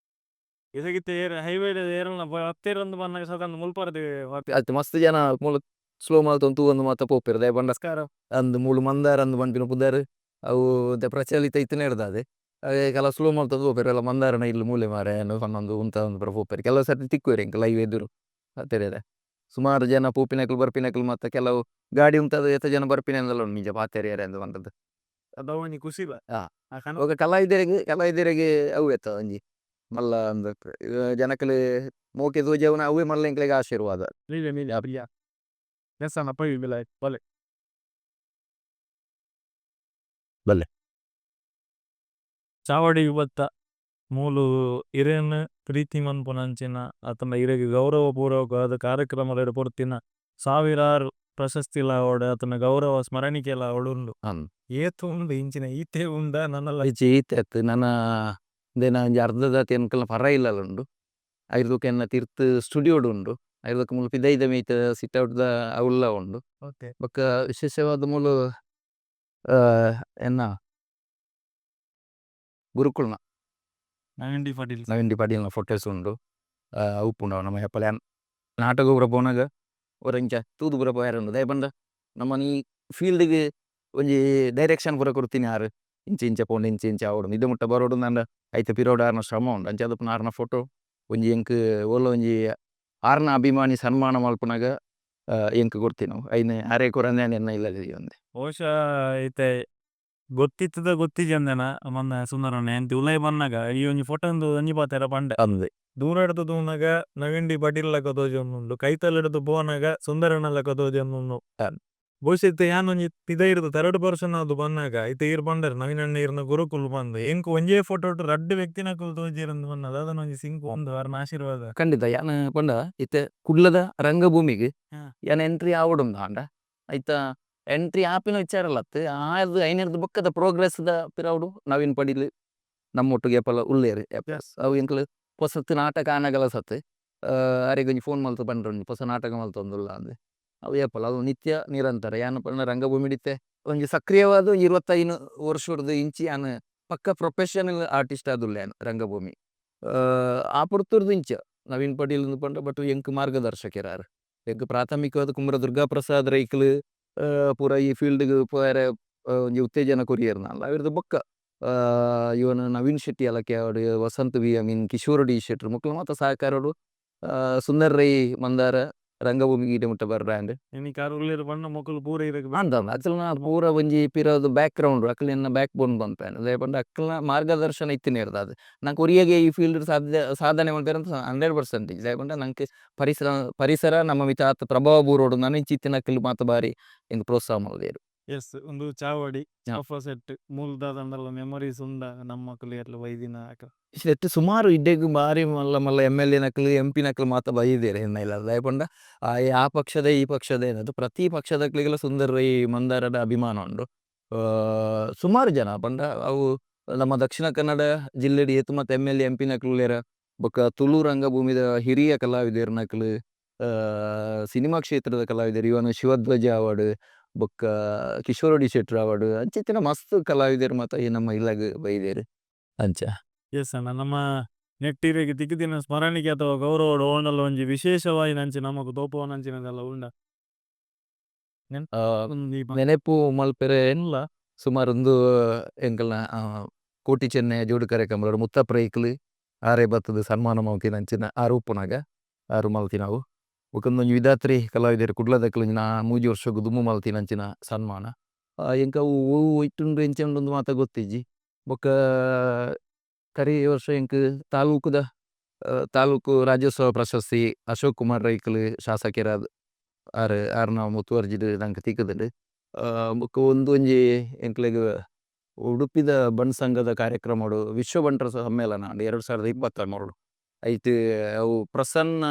ಇದಕ್ಕಿತ್ತ ಹೈವೇ ಏರಲ್ನ ಹತ್ತೇರೊಂದು ಬನ್ನಾಗ ಸಾಧಾರಣ ಮುಲ್ಪಾರದೆ ಆಯ್ತು ಮಸ್ತ್ ಜನ ಮೂಲ ಸ್ಲೋ ಮಾಲ್ತೊಂದು ತೂ ಒಂದು ಮಾತ ಪೋಪಿರ ದಯ ಬಂಡ ನಮಸ್ಕಾರ. ಅಂದು ಮೂಲು ಮಂದಾರ ಅಂದು ಬಂಪಿನ ಪುದಾರ್ ಅವು ಪ್ರಚಲಿತ ಇತ್ತನೇ ಇರ್ದಾದೆ ಕೆಲವು ಸ್ಲೋ ಮಾಡ್ತಂದು ಹೋಗ್ತಾರೆ ಎಲ್ಲ ಮಂದಾರನ ಇಲ್ಲಿ ಮೂಲೆ ಮಾರೆ ಹನ್ನೊಂದು ಉಂತ ಒಂದು ಬರ ಹೋಗ್ತಾರೆ ಕೆಲವು ಸರ್ತಿ ತಿಕ್ಕುವರಿ ಇಂಕ ಲೈವ್ ಎದುರು ತೆರೆದ ಸುಮಾರು ಜನ ಪೂಪಿನಕಲ್ ಬರ್ಪಿನಕಲ್ ಮತ್ತೆ ಕೆಲವು ಗಾಡಿ ಉಂಟದ ಎತ್ತ ಜನ ಬರ್ಪಿನಲ್ಲ ನಿಜ ಪಾತೆರಿಯಾರೆ ಅಂದು ಬಂದದ್ದು ಅದು ಒಂಜಿ ಖುಷಿಲ ಅವಾಗ ಕಲಾವಿದರಿಗೆ ಅವು ಎತ್ತ ಒಂಜಿ ಮಲ್ಲ ಅಂದ ಜನಕಲು ಮೋಕೆ ತೋಜವನ ಅವೇ ಮಲ್ಲ ಇಂಕ್ಲೆಗೆ ಆಶೀರ್ವಾದ ಬಲ್ಲೆ ಚಾವಡಿ ಬತ್ತ ಮೂಲು ಇರೇನ್ ಪ್ರೀತಿ ಮನ್ಪುನಂಚಿನ ಆತನ ಇರೆಗೆ ಗೌರವ ಪೂರ್ವಕವಾದ ಕಾರ್ಯಕ್ರಮದ ಪೊರ್ತಿನ ಸಾವಿರಾರು ಪ್ರಶಸ್ತಿ ಲಾವೋಡ ಆತನ ಗೌರವ ಸ್ಮರಣಿಕೆ ಲಾವೋಡು ಉಂಡು ಏತು ಉಂಡು ಇಂಚಿನ ಈತೆ ಉಂಡ ನನ್ನಲ್ಲ ಈತೆ ನನ್ನ ದೇನ ಒಂಜಿ ಅರ್ಧದ ತೆನ್ಕಲ್ನ ಪರ ಇಲ್ಲಲ್ಲ ಉಂಡು ಐರ್ದಕ್ಕೆ ಎನ್ನ ತೀರ್ಥ ಸ್ಟುಡಿಯೋಡು ಉಂಡು ಐರ್ದಕ್ಕೆ ಮೂಲು ಪಿದೈದ ಮೀತ ಸಿಟ್ಔಟ್ದ ಅವುಲ್ಲ ಉಂಡು ಬೊಕ್ಕ ವಿಶೇಷವಾದ ಮೂಲು ಎನ್ನ ಗುರುಕುಲ್ನ ನವೀನ್ ಪಾಟೀಲ್ನ ಫೋಟೋಸ್ ಉಂಡು ಉಪ್ಪುಂಡು ನಮ್ಮ ಹೆಪ್ಪಲ ನಾಟಕ ಪೂರ ಪೋನಾಗ ಒರಂಚ ತೂದು ಪೂರ ಪೋಯಾರುಂಡು ದಯ ಬಂದ ನಮ್ಮ ಈ ಫೀಲ್ಡ್ಗೆ ಒಂಜಿ ಡೈರೆಕ್ಷನ್ ಪೂರ ಕೊಡ್ತೀನಿ ಯಾರು ಇಂಚ ಇಂಚ ಪೋಂಡು ಇಂಚ ಇಂಚ ಆವಡು ಇದು ಮುಟ್ಟ ಬರೋಡು ನಂದ ಐತೆ ಪಿರೋಡು ಆರ್ನ ಶ್ರಮ ಉಂಡು ಅಂಚ ಅದಪ್ಪನ ಆರ್ನ ಫೋಟೋ ಒಂಜಿ ಎಂಕ್ ಓಲ ಒಂಜಿ ಆರ್ನ ಅಭಿಮಾನಿ ಸನ್ಮಾನ ಮಲ್ಪನಾಗ ಎಂಕ್ ಕೊಡ್ತೀನಿ ನಾವು ಐನೆ ಅರೆ ಕೊರಂದೆ ಎನ್ನ ಇಲ್ಲದೆ ಒಂದೆ ಬಹುಶಃ ಐತೆ ಗೊತ್ತಿತ್ತದ ಗೊತ್ತಿಜಂದನ ಮೊನ್ನ ಸುಂದರನ ಎಂತ ಉಲೈ ಬನ್ನಾಗ ಈ ಒಂಜಿ ಫೋಟೋ ಒಂದು ಒಂಜಿ ಪಾತೆರ ಪಂಡ ಅಂದೆ ದೂರ ಹಿಡ್ದು ತೂನಾಗ ನವೀನ್ ಪಾಟೀಲ್ ಲಕ ತೋಜೊಂದುಂಡು ಕೈತಲ್ ಹಿಡ್ದು ಪೋನಾಗ ಸುಂದರನ ಲಕ ತೋಜೊಂದುಂಡು ಬಹುಶಃ ಇತ್ತೆ ಯಾನ್ ಒಂಜಿ ಪಿದ ಇರ್ದು 3rd ಪರ್ಸನ್ ಅದು ಬನ್ನಾಗ ಐತೆ ಈರ್ ಬಂಡರ್ ನವೀನ್ ಅಣ್ಣ ಇರ್ನ ಗುರುಕುಲ್ ಬಂದು ಎಂಕ್ ಒಂಜೇ ಫೋಟೋ ರಡ್ಡು ವ್ಯಕ್ತಿನಕುಲ್ ತೋಜಿರಂದು ಬನ್ನದ ಅದನ್ನ ಒಂಜಿ ಸಿಂಕ್ ಒಂದು ಅರ್ನ ಆಶೀರ್ವಾದ ಖಂಡಿತ ಯಾನ ಪಂಡ ಇತ್ತೆ ಕುಡ್ಲದ ರಂಗಭೂಮಿಗೆ ಯಾನ ಎಂಟ್ರಿ ಆವಡುಂದ ಆಂಡ ಐತ ಎಂಟ್ರಿ ಆಪಿನ ವಿಚಾರಲತ್ತು ಆಯ್ದು ಐನೇರ್ದು ಬೊಕ್ಕದ ಪ್ರೋಗ್ರೆಸ್ದ ಪಿರವುಡು ನವೀನ್ ಪಡೀಲ್ ನಮ್ಮೊಟ್ಟಿಗೆ ಏಪಲ ಉಳ್ಳೇರು ಅವು ಎಂಕ್ಲು ಹೊಸತ್ತು ನಾಟಕ ಆನಗಲ ಸತ್ತು ಅರೆಗೊಂಜಿ ಫೋನ್ ಮಲ್ತು ಬಂಡ್ರು ಹೊಸ ನಾಟಕ ಮಲ್ತೊಂದುಲ್ಲ ಅಂದೆ ಅವು ಏಪಲ ಅದು ನಿತ್ಯ ನಿರಂತರ ಯಾನು ಪಂಡ ರಂಗಭೂಮಿ ಹಿಡಿತೆ ಒಂಜಿ ಸಕ್ರಿಯವಾದ 25 ವರ್ಷದ ಇಂಚಿ ಯಾನು ಪಕ್ಕ ಪ್ರೊಫೆಷನಲ್ ಆರ್ಟಿಸ್ಟ್ ಆದುಲ್ಲ ಯಾನು ರಂಗಭೂಮಿ ಆ ಪುರ್ತುರ್ದು ಇಂಚ ನವೀನ್ ಪಡೀಲ್ ಪಂಡ ಬಟ್ ಎಂಕ್ ಮಾರ್ಗದರ್ಶಕರಾರು ಎಂಕ್ ಪ್ರಾಥಮಿಕವಾದ ಕುಮ್ರ ದುರ್ಗಾ ಪ್ರಸಾದ್ ರೈಕ್ಲು ಪೂರ ಈ ಫೀಲ್ಡ್ಗೆ ಪೋಯರೆ ಒಂಜಿ ಉತ್ತೇಜನ ಕೊರಿಯರ್ನಲ್ಲ ಅವಿರ್ದು ಬೊಕ್ಕ ಇವನು ನವೀನ್ ಶೆಟ್ಟಿ ಅಲಕ್ಕೆ ಅವಡು ವಸಂತ್ ವಿ ಮೀನ್ ಕಿಶೋರ್ ಡಿ ಶೆಟ್ರು ಮುಕ್ಳು ಮಾತ ಸಹಕಾರಡು ಸುಂದರ್ ರೈ ಮಂದಾರ ರಂಗಭೂಮಿಗೆ ಈಡೆ ಮುಟ್ಟ ಬರ್ರಾಂಡ್ ಬಣ್ಣ ಮಕ್ಕಳು ಪೂರ ಅಂತ ಅಕ್ಲನ ಪೂರ ಒಂಜಿ ಪಿರೋದು ಬ್ಯಾಕ್ ಗ್ರೌಂಡ್ ಅಕ್ಲಿನ ಬ್ಯಾಕ್ ಬೋನ್ ಬಂಪೇನು ಅದೇ ಪಂಡ ಅಕ್ಲನ ಮಾರ್ಗದರ್ಶನ ಇತ್ತಿನ ಇರ್ತದೆ ನಂಗೆ ಒರಿಯಾಗೆ ಈ ಫೀಲ್ಡ್ ಸಾಧನೆ ಮಾಡ್ತಾರೆ ಅಂತ 100% ಇದೇ ಪಂಡ ನಂಗೆ ಪರಿಸರ ನಮ್ಮ ಮಿತ ಪ್ರಭಾವ ಬೂರೋಡು ನಾನು ಚಿತ್ತಿನ ಅಕ್ಲಿ ಮಾತು ಬಾರಿ ಎಂದು ಪ್ರೋತ್ಸಾಹ ಮಾಡಿದೇರು ಎಸ್ ಒಂದು ಚಾವಡಿ ಹಾ. ಸೋಫಾ ಸೆಟ್ ಮೂಲದಾದಂಡಲ್ಲ ಮೆಮೊರೀಸ್ ಉಂಡ ನಮ್ಮ ಮಕ್ಕಳು ಎಲ್ಲ ವೈದಿನ ಇಷ್ಟು ಸುಮಾರು ಇಡ್ಡೆಗ್ ಬಾರಿ ಮಲ್ಲ ಮಲ್ಲ MLA ನಕಲು MP ನಕಲು ಮಾತ ಬೈದೇರೆ ಎನ್ನ ಇಲ್ಲ ದಯಪಂಡ ಆ ಪಕ್ಷದ ಈ ಪಕ್ಷದ ಏನದು ಪ್ರತಿ ಪಕ್ಷದಕ್ಲಿಗೆಲ್ಲ ಸುಂದರ್ ರೈ ಮಂದಾರದ ಅಭಿಮಾನ ಉಂಡು. ಸುಮಾರು ಜನ ಪಂಡ ಅವು ನಮ್ಮ ದಕ್ಷಿಣ ಕನ್ನಡ ಜಿಲ್ಲೆಡ್ ಏತು ಮತ್ತು MLA MP ನಕುಲೇರ ಬೊಕ್ಕ ತುಳು ರಂಗಭೂಮಿದ ಹಿರಿಯ ಕಲಾವಿದರು ನಕಲು ಸಿನಿಮಾ ಕ್ಷೇತ್ರದ ಕಲಾವಿದರು ಇವನು ಶಿವಧ್ವಜ ಅವಾರ್ಡ್ ಬೊಕ್ಕ ಕಿಶೋರಡಿ ಶೆಟ್ರ್ ಅವಾರ್ಡ್ ಅಂಚಿತ್ತಿನ ಮಸ್ತ್ ಕಲಾವಿದರು ಮಾತ ಈ ನಮ್ಮ ಇಲ್ಲಾಗ ಬೈದೇರು ಅಂಚ. ಎಸ್ ಅಣ್ಣ ನಮ್ಮ ನೆಟ್ಟಿರಿಗೆ ದಿಕ್ಕಿದಿನ ಸ್ಮರಣಿಕೆ ಅಥವಾ ಗೌರವ ಓಣಲ್ಲ ಒಂಜಿ ವಿಶೇಷವಾಗಿ ನಂಚಿ ನಮಕ್ ತೋಪವನಂಚಿನದೆಲ್ಲ ಉಂಡ ನೆನಪು ಮಲ್ಪೆರೆ ಎನ್ಲ ಸುಮಾರು ಒಂದು ಎಂಕಲ್ನ ಕೋಟಿ ಚೆನ್ನೈ ಜೋಡು ಕಾರ್ಯಕ್ರಮ ಮುತ್ತಪ್ಪ ರೈಕ್ಲು ಆರೇ ಬತ್ತದ ಸನ್ಮಾನ ಮಲ್ತಿನ ಅಂಚಿನ ಆರು ಉಪ್ಪುನಾಗ ಆರು ಮಲ್ತಿನಾವು ಒಂದೊಂದು ವಿಧಾತ್ರಿ ಕಲಾವಿದರು ಕುಡ್ಲದಕ್ಕಲು ನಾ 3 ವರ್ಷಕ್ಕೂ ದುಮ್ಮು ಮಲ್ತಿನ ಅಂಚಿನ ಸನ್ಮಾನ ಎಂಕ ಅವು ಇಟ್ಟುಂಡು ಎಂಚಂಡು ಮಾತ ಗೊತ್ತಿಜ್ಜಿ ಬೊಕ್ಕ ಕರಿ ವರ್ಷ ಎಂಕ್ ತಾಲೂಕು ರಾಜ್ಯೋತ್ಸವ ಪ್ರಶಸ್ತಿ ಅಶೋಕ್ ಕುಮಾರ್ ರೈಕಲ್ ಶಾಸಕರಾದ ಆರ್ನ ಮುತುವರ್ಜಿಡ್ ನಂಗೆ ತಿಕ್ಕುದುಂಡು. ಬೊಕ್ಕ ಒಂಜಿ ಎಂಕ್ಲೆಗ್ ಉಡುಪಿದ ಬಣ್ ಸಂಘದ ಕಾರ್ಯಕ್ರಮಡು ವಿಶ್ವ ಬಂಟರ ಸಮ್ಮೇಳನ 2023 ಐಟ್ ಅವು ಪ್ರಸನ್ನ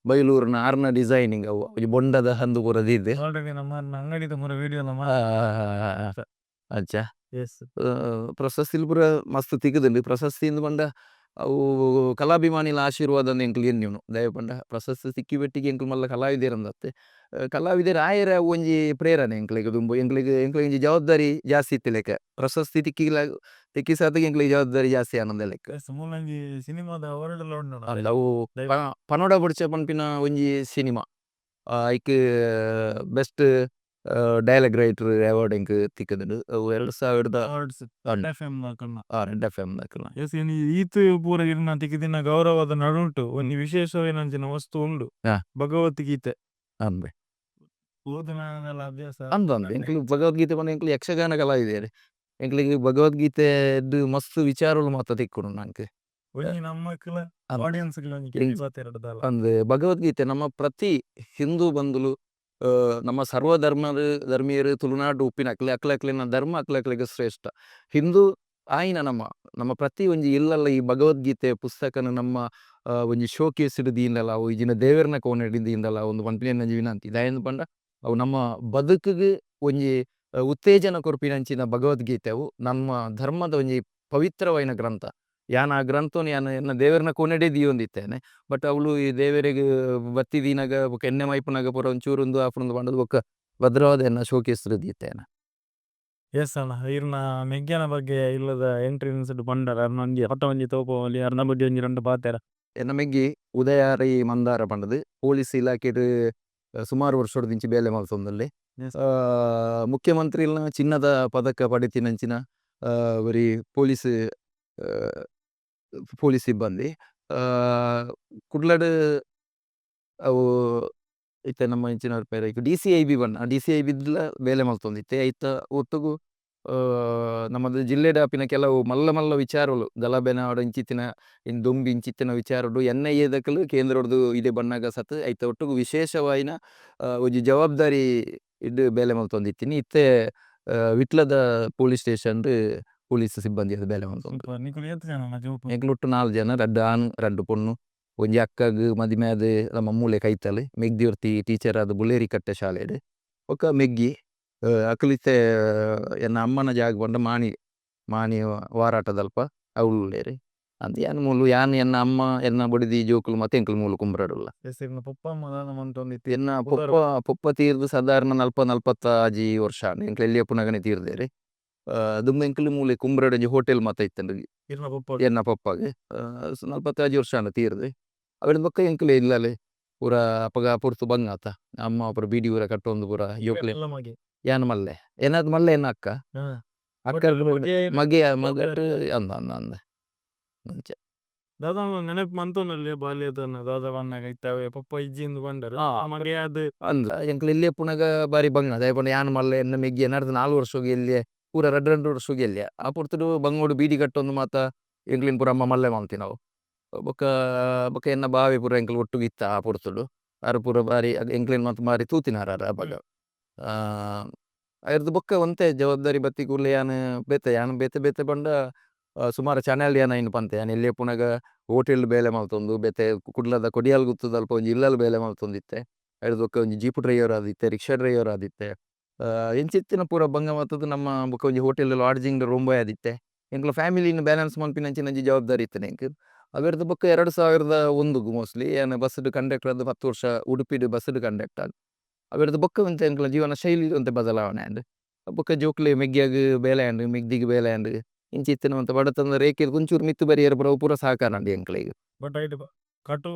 ಬೈಲೂರಿನ ಆರ್ನ ಡಿಸೈನಿಂಗ್ ಅವು ಬೊಂಡದ ಹಂದು ಪೂರದಿದ್ದೆ ಅಂಚ ಪ್ರಶಸ್ತಿ ಪೂರ ಮಸ್ತ್ ತಿಕ್ಕುದುಂಡು. ಪ್ರಶಸ್ತಿಯಿಂದ ಪಂಡ ಅವು ಕಲಾಭಿಮಾನಿಲ ಆಶೀರ್ವಾದ ಎಂಕ್ಲು ಎನ್ನಿವನು ದಯಪಂಡ ಪ್ರಶಸ್ತಿ ತಿಕ್ಕಿ ಬೆಟ್ಟಿಗೆ ಎಂಕ್ಲು ಮಲ್ಲ ಕಲಾವಿದರಂದತ್ತೆ ಕಲಾವಿದರು ಆಯರ ಒಂಜಿ ಪ್ರೇರಣೆ ಎಂಕ್ಲೆಗ್ ದುಂಬು ಎಂಕ್ಲೆಗ್ ಒಂಜಿ ಜವಾಬ್ದಾರಿ ಜಾಸ್ತಿ ಇತ್ತೆ ಲೆಕ್ಕ ಪ್ರಶಸ್ತಿ ತಿಕ್ಕಿಸಾತಿಗೆ ಎಂಕ್ಲೆಗ್ ಜವಾಬ್ದಾರಿ ಜಾಸ್ತಿ ಆನಂದ ಲೆಕ್ಕ. ಸಿನಿಮಾದ ಅವು ಪನೋಡ ಬುಡ್ಚ ಪನ್ಪಿನ ಒಂಜಿ cinema hike best dialogue writer award ಎಂಕ್ ತಿಕ್ಕದುಂಡು ಅವು 2000 ರೆಡ್ FM ನಕಲ್ನ ಈತ್ ಪೂರ ಇರ್ನ ತಿಕ್ಕಿದಿನ ಗೌರವದ ನಡುಂಟು ಒಂದು ವಿಶೇಷವೇನಂಚಿನ ವಸ್ತು ಉಂಡು ಭಗವದ್ಗೀತೆ ಅಂದೆ ಓದನ ಅಭ್ಯಾಸ ಅಂದಂದೆ ಎಂಕ್ಲು ಭಗವದ್ಗೀತೆ ಪಂಡ ಎಂಕ್ಲು ಯಕ್ಷಗಾನ ಕಲಾವಿದೆರ್ ಎಂಕ್ಲಿಗೆ ಭಗವದ್ಗೀತೆ ಮಸ್ತ್ ವಿಚಾರಗಳು ಮಾತ ತಿಕ್ಕುಂಡು ನಂಗೆ ನಮ್ಮ ಆಡಿಯನ್ಸ್ ಅಂದ್ ಭಗವದ್ಗೀತೆ ನಮ್ಮ ಪ್ರತಿ ಹಿಂದೂ ಬಂಧುಲು ನಮ್ಮ ಧರ್ಮೀಯರು ತುಳುನಾಡು ಉಪ್ಪಿನ ಅಕ್ಲೆನ ಧರ್ಮ ಅಕ್ಲೆಗೆ ಶ್ರೇಷ್ಠ ಹಿಂದೂ ಆಯಿನ ನಮ್ಮ ಪ್ರತಿ ಒಂಜಿ ಇಲ್ಲಲ್ಲ ಈ ಭಗವದ್ಗೀತೆ ಪುಸ್ತಕನ ನಮ್ಮ ಒಂಜಿ ಶೋಕೇಸ್ ದೀಂಡಲ ಅವು ಇಜಿನ ದೇವರನ ಕೋಣೆಡ್ ದೀಂಡಲ ಒಂದು ಪನ್ಪಿನ ವಿನಂತಿ ದಯಂದು ಪಂಡ ಅವು ನಮ್ಮ ಬದುಕಿಗೆ ಒಂಜಿ ಉತ್ತೇಜನ ಕೊರ್ಪಿನಂಚಿನ ಭಗವದ್ಗೀತೆ ಅವು ನಮ್ಮ ಧರ್ಮದ ಒಂಜಿ ಪವಿತ್ರವಾಯಿನ ಗ್ರಂಥ ಯಾನ್ ಆ ಗ್ರಂಥನ ಯಾನ್ ಎನ್ನ ದೇವರನ ಕೊನೆಡೆ ದಿಯೊಂದಿತ್ತೇನೆ ಬಟ್ ಅವಳು ಈ ದೇವರಿಗೆ ಬತ್ತಿ ದೀನಾಗ ಬೊಕ್ಕ ಎಣ್ಣೆ ಮೈಪುನಾಗ ಪೂರ ಒಂಚೂರೊಂದು ಆಪುಂದು ಪಂಡದು ಬೊಕ್ಕ ಭದ್ರವಾದ ಎನ್ನ ಶೋಕೇಸ್ರು ದಿತ್ತೇನೆ. ಎಸ್ ಅಣ್ಣ ಇರ್ನ ಮೆಗ್ಗ್ಯಾನ ಬಗ್ಗೆ ಇಲ್ಲದ ಎಂಟ್ರೆನ್ಸ್ ಬಂಡರ ಒಂಜಿ ಹೊತ್ತ ಒಂಜಿ ತೋಪೋಲಿ ಅರ್ನ ಬಗ್ಗೆ ಒಂಜಿ 2 ಪಾತೆರ ಎನ್ನ ಮೆಗ್ಗಿ ಉದಯ ರೈ ಮಂದಾರ ಪಂಡದು ಪೊಲೀಸ್ ಇಲಾಖೆಡ್ ಸುಮಾರು ವರ್ಷದ ದಿಂಚಿ ಬೇಲೆ ಮಲ್ತೊಂದಲ್ಲಿ ಮುಖ್ಯಮಂತ್ರಿಲ್ನ ಚಿನ್ನದ ಪದಕ ಪಡಿತಿನಂಚಿನ ಬರೀ ಪೊಲೀಸ್ ಸಿಬ್ಬಂದಿ ಕುಡ್ಲಡ್ ಅವು ಇತ್ತೆ ನಮ್ಮ ಇಂಚಿನ ಪೇರ DCIB DCIBದ್ಲ ಬೇಲೆ ಮಲ್ತೊಂದಿತ್ತೆ ಐತ ಒತ್ತುಗು ನಮ್ಮದು ಜಿಲ್ಲೆಡ ಆಪಿನ ಕೆಲವು ಮಲ್ಲ ವಿಚಾರಗಳು ಗಲಭೆನ ಆಡ ಇಂಚಿತ್ತಿನ ದೊಂಬಿ ಇಂಚಿತ್ತಿನ ವಿಚಾರಡು NIA ದಕಲು ಕೇಂದ್ರಡ್ದು ಇದೇ ಬಣ್ಣಾಗ ಸತ್ ಐತ ಒಟ್ಟುಗು ವಿಶೇಷವಾಯಿನ ಒಂಜಿ ಜವಾಬ್ದಾರಿ ಇಡ್ ಬೇಲೆ ಮಲ್ತೊಂದಿತ್ತೀನಿ ಇತ್ತೆ ವಿಟ್ಲದ ಪೊಲೀಸ್ ಸ್ಟೇಷನ್ ಪೊಲೀಸ್ ಸಿಬ್ಬಂದಿ ಅದು ಬೇಲೆ ಮಲ್ತೊಂದು ಎಂಕ್ಲೊಟ್ಟು 4 ಜನ 2 ಆಣ್ 2 ಪೊಣ್ಣು ಒಂಜಿ ಅಕ್ಕಗ್ ಮದಿಮೆ ಆದ್ ನಮ್ಮ ಮೂಲೆ ಕೈತಲ್ ಮೆಗ್ದಿಯೊರ್ತಿ ಟೀಚರ್ ಆದ್ ಬುಲೇರಿ ಕಟ್ಟೆ ಶಾಲೆಡ್ ಬೊಕ ಮೆಗ್ಗಿ ಅಕಲಿತ್ತೆ ಎನ್ನ ಅಮ್ಮನ ಜಾಗ ಪಂಡ ಮಾಣಿ ವಾರಾಟದಲ್ಪ ಅವಳುಲ್ಲೇರಿ ಅಂತ ಯಾನ್ ಮೂಲು ಯಾನ್ ಎನ್ನ ಅಮ್ಮ ಎನ್ನ ಬಡಿದಿ ಜೋಕುಲು ಮತ್ತೆ ಎಂಕುಲು ಮೂಲು ಕುಂಬ್ರಡುಲ್ಲ ಎನ್ನ ಪೊಪ್ಪ ತೀರ್ದು ಸಾಧಾರಣ 40 ಆಜಿ ವರ್ಷ ಎಂಕ್ಲು ಎಲ್ಲಿಯ ಪುನಗನೆ ತೀರ್ದೇರಿ ದುಂಬ ಎಂಕುಲು ಮೂಲೆ ಕುಂಬ್ರಡ ಹೋಟೆಲ್ ಮಾತ ಇತ್ತಂಡು ಎನ್ನ ಪಪ್ಪಾಗೆ 40 ಆಜಿ ವರ್ಷ ತೀರ್ದು ಅವಳ ಬೊಕ್ಕ ಎಂಕುಲು ಇಲ್ಲಲೆ ಪೂರ ಅಪಗ ಪುರ್ತು ಬಂಗಾತ ಅಮ್ಮ ಪೂರ ಬೀಡಿ ಊರ ಕಟ್ಟೊಂದು ಪೂರ ಯೋಕ್ಲೆ ಯಾನ್ ಮಲ್ಲೆ ಏನಾದ್ ಮಲ್ಲೆ ಎನ್ನ ಅಕ್ಕ ಮಗೆ ಮಗಟ್ ಅಂದ ಅಂಚೆ ದಾದ ನೆನಪು ಮಂತೊಂದಲ್ಲಿ ಬಾಲ್ಯದ ದಾದ ಬಣ್ಣಾಗ ಇತ್ತವೆ ಪಪ್ಪ ಇಜ್ಜಿಂದು ಬಂಡರು ಮಗೆ ಅದು ಅಂದ ಎಂಕ್ಲು ಇಲ್ಲಿಯ ಪುನಗ ಬಾರಿ ಬಂಗ ದಯಪಂಡ ಯಾನ್ ಮಲ್ಲೆ ಎನ್ನ ಮೆಗ್ಗಿ ಏನಾರ್ದು 4 ವರ್ಷ ಎಲ್ಲಿಯೇ ಪೂರ 2 ವರ್ಷ ಎಲ್ಲಿಯ ಆ ಪುರ್ತುಡು ಬಂಗೋಡು ಬೀಡಿ ಕಟ್ಟೊಂದು ಮಾತ ಎಂಕ್ಲಿನ ಪೂರ ಅಮ್ಮ ಮಲ್ಲೆ ಮಲ್ತಿ ನಾವು ಬೊಕ್ಕ ಎನ್ನ ಬಾವಿ ಪೂರ ಎಂಕ್ಲು ಒಟ್ಟುಗೆ ಇತ್ತ ಆ ಪುರ್ತುಡು ಆರು ಪೂರ ಬಾರಿ ಎಂಕ್ಲಿನ ಮಾತು ಬಾರಿ ತೂತಿನಾರ ಅವಾಗ ಅದ್ರದ್ದು ಬೊಕ್ಕ ಒಂತೆ ಜವಾಬ್ದಾರಿ ಬತ್ತಿ ಕೂಡಲೇ ಯಾನು ಬೇತೆ ಬೇತೆ ಬಂಡ ಸುಮಾರು ಚಾನೆಲ್ ಯಾನ ಇನ್ನು ಪಂತೆ ಯಾನು ಎಲ್ಲೇ ಪುನಗ ಹೋಟೆಲ್ ಬೇಲೆ ಮಲ್ತೊಂದು ಬೇತೆ ಕುಡ್ಲದ ಕೊಡಿಯಾಲ್ ಗುತ್ತದ ಅಲ್ಪ ಒಂಜಿ ಇಲ್ಲಲ್ ಬೇಲೆ ಮಲ್ತೊಂದಿತ್ತೆ. ಅದ್ರದ್ದು ಬೊಕ್ಕ ಒಂಜಿ ಜೀಪ್ ಡ್ರೈವರ್ ಆದಿತ್ತೆ, ರಿಕ್ಷಾ ಡ್ರೈವರ್ ಆದಿತ್ತೆ. ಎಂಚಿತ್ತಿನ ಪೂರ ಬಂಗ ಮತ್ತದು ನಮ್ಮ ಬೊಕ್ಕ ಒಂಜಿ ಹೋಟೆಲ್ ಲಾಡ್ಜಿಂಗ್ ರೂಮ್ ಬಾಯ್ ಆದಿತ್ತೆ. ಎಂಕ್ಲ ಫ್ಯಾಮಿಲಿನ ಬ್ಯಾಲೆನ್ಸ್ ಮಲ್ಪಿನಂಚಿನಂಚಿ ಜವಾಬ್ದಾರಿ ಇತ್ತನೆ ಎಂಕ್. ಅವೆರ್ದು ಬೊಕ್ಕ 2001 ಮೋಸ್ಟ್ಲಿ ಏನು ಬಸ್ಡ್ ಕಂಡಕ್ಟರ್ ಅದು 10 ವರ್ಷ ಉಡುಪಿಡ್ ಬಸ್ಡ್ ಕಂಡಕ್ಟರ್. ಅವೆರ್ದು ಬೊಕ್ಕ ಒಂತೆ ಎಂಕ್ಲ ಜೀವನ ಶೈಲಿ ಒಂತೆ ಬದಲಾವಣೆ ಆಂಡ್ ಬೊಕ್ಕ ಜೋಕ್ಲೆ ಮೆಗ್ಗ್ಯಾಗ್ ಬೇಲೆ ಆಂಡ್ ಮೆಗ್ದಿಗ್ ಬೇಲೆ ಆಂಡ್ ಇಂಚಿತ್ತಿನ ಒಂತೆ ಬಡತನದ ರೇಖೆಡ್ ಒಂಚೂರು ಮಿತ್ತು ಬರಿಯರ್ ಪೂರ ಸಹಕಾರ ಅಂಡಿ ಎಂಕ್ಲೆಗ್. ಬಟ್ ಐಟ್ ಕಟು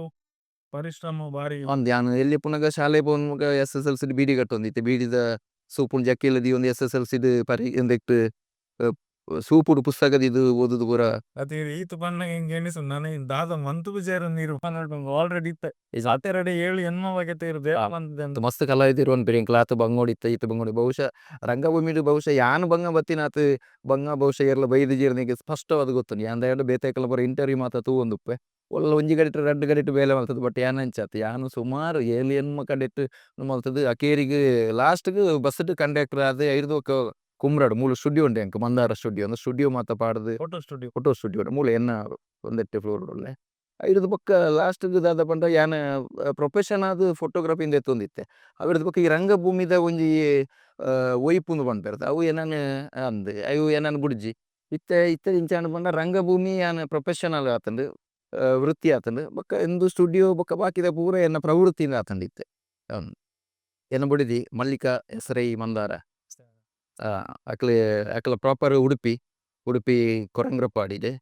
ಪರಿಶ್ರಮ ಬಾರಿ ಒಂದ್ ಯಾನು ಎಲ್ಲಿ ಪುನಗ ಶಾಲೆ ಪೋನ್ಮುಗ SSLC ಬೀಡಿ ಕಟ್ಟೊಂದಿತ್ತೆ. ಬೀಡಿದ ಸೂಪುನ್ ಜಕ್ಕಿಲದಿ ಒಂದು SSLC ಪರಿ ಎಂದೆಕ್ಟ್ ಸೂಪುಡು ಪುಸ್ತಕದ ಇದು ಓದುದು ಪೂರ ಅದೇ ಈತ ಬಣ್ಣ ಹಿಂಗೆ ಎಣಿಸು ನಾನು ದಾದ ಮಂತು ಬಿಜಾರ ನೀರು ಆಲ್ರೆಡಿ ಇತ್ತ ಸಾತೆರಡೆ ಏಳು ಎನ್ಮ ಬಗೆತೆ ಇರುತ್ತೆ ಅಂತ ಮಸ್ತ್ ಕಲಾವಿದಿರು ಅನ್ಪಿರಿ ಕ್ಲಾತ್ ಬಂಗೋಡಿತ್ತ ಈತ ಬಂಗೋಡಿ ಬಹುಶಃ ರಂಗಭೂಮಿಡು ಬಹುಶಃ ಯಾನು ಬಂಗ ಬತ್ತಿನಾತ್ ಬಂಗ ಬಹುಶಃ ಎಲ್ಲ ಬೈದು ಜೀರ್ನಿಗೆ ಸ್ಪಷ್ಟವಾದ ಗೊತ್ತು ಯಾಂದ ಬೇತೆಕಲ ಬರೋ ಇಂಟರ್ವ್ಯೂ ಮಾತ ತೂ ಒಂದುಪ್ಪೆ ಒಲ್ಲ ಒಂಜಿ ಗಡಿಟ್ಟು 2 ಗಡಿಟ್ಟು ಬೇಲೆ ಮಲ್ತದ್ದು. ಬಟ್ ಯಾನ್ ಅಂಚಾತ್ ಯಾನು ಸುಮಾರು ಏಳು ಎನ್ಮ ಕಡೆಟ್ಟು ಮಲ್ತದ್ದು ಅಕೇರಿಗೆ ಲಾಸ್ಟ್ಗ್ ಬಸ್ಡ್ ಕಂಡಕ್ಟರ್ ಆದ್ ಐರ್ದು ಕುಮ್ರಾಡು ಮೂಲ ಸ್ಟುಡಿಯೋ ಉಂಡೆ ಎಂಕ್ ಮಂದಾರ ಸ್ಟುಡಿಯೋ ಅಂದ್ರೆ ಸ್ಟುಡಿಯೋ ಮಾತ ಪಾಡ್ದು ಫೋಟೋ ಸ್ಟುಡಿಯೋ ಮೂಲ ಎನ್ನ ಒಂದೆಟ್ಟೆ ಫ್ಲೋರ್ ಉಳ್ಳೆ ಐರದ್ದು ಬೊಕ್ಕ ಲಾಸ್ಟ್ಗ್ ದಾದ ಪಂಡ ಯಾನ್ ಪ್ರೊಫೆಷನ್ ಆದ್ ಫೋಟೋಗ್ರಫಿಂದ ಎತ್ತೊಂದಿತ್ತೆ. ಅವಿರದ್ದು ಬೊಕ್ಕ ಈ ರಂಗಭೂಮಿದ ಒಂಜಿ ಒಯ್ಪುಂದು ಪನ್ಪೆರ್ತ ಅವು ಏನಾನ ಅಂದ್ ಅವು ಏನಾನ ಬುಡ್ಜಿ ಇತ್ತೆ ಇತ್ತೆ ಇಂಚಾಂಡ್ ಪಂಡ ರಂಗಭೂಮಿ ಯಾನ್ ಪ್ರೊಫೆಷನಲ್ ಆತಂಡ್ ವೃತ್ತಿ ಆತಂಡ್ ಬೊಕ್ಕ ಇಂದು ಸ್ಟುಡಿಯೋ ಬೊಕ್ಕ ಬಾಕಿದ ಪೂರ ಎನ್ನ ಪ್ರವೃತ್ತಿಂದ ಆತಂಡಿತ್ತೆ. ಎನ್ನ ಬುಡಿದಿ ಮಲ್ಲಿಕಾ ಹೆಸರೈ ಮಂದಾರ ಅಕ್ಲೆ ಅಕ್ಲ ಪ್ರಾಪರ್ ಉಡುಪಿ ಕೊರಂಗ್ರಪಾಡಿಡೆ.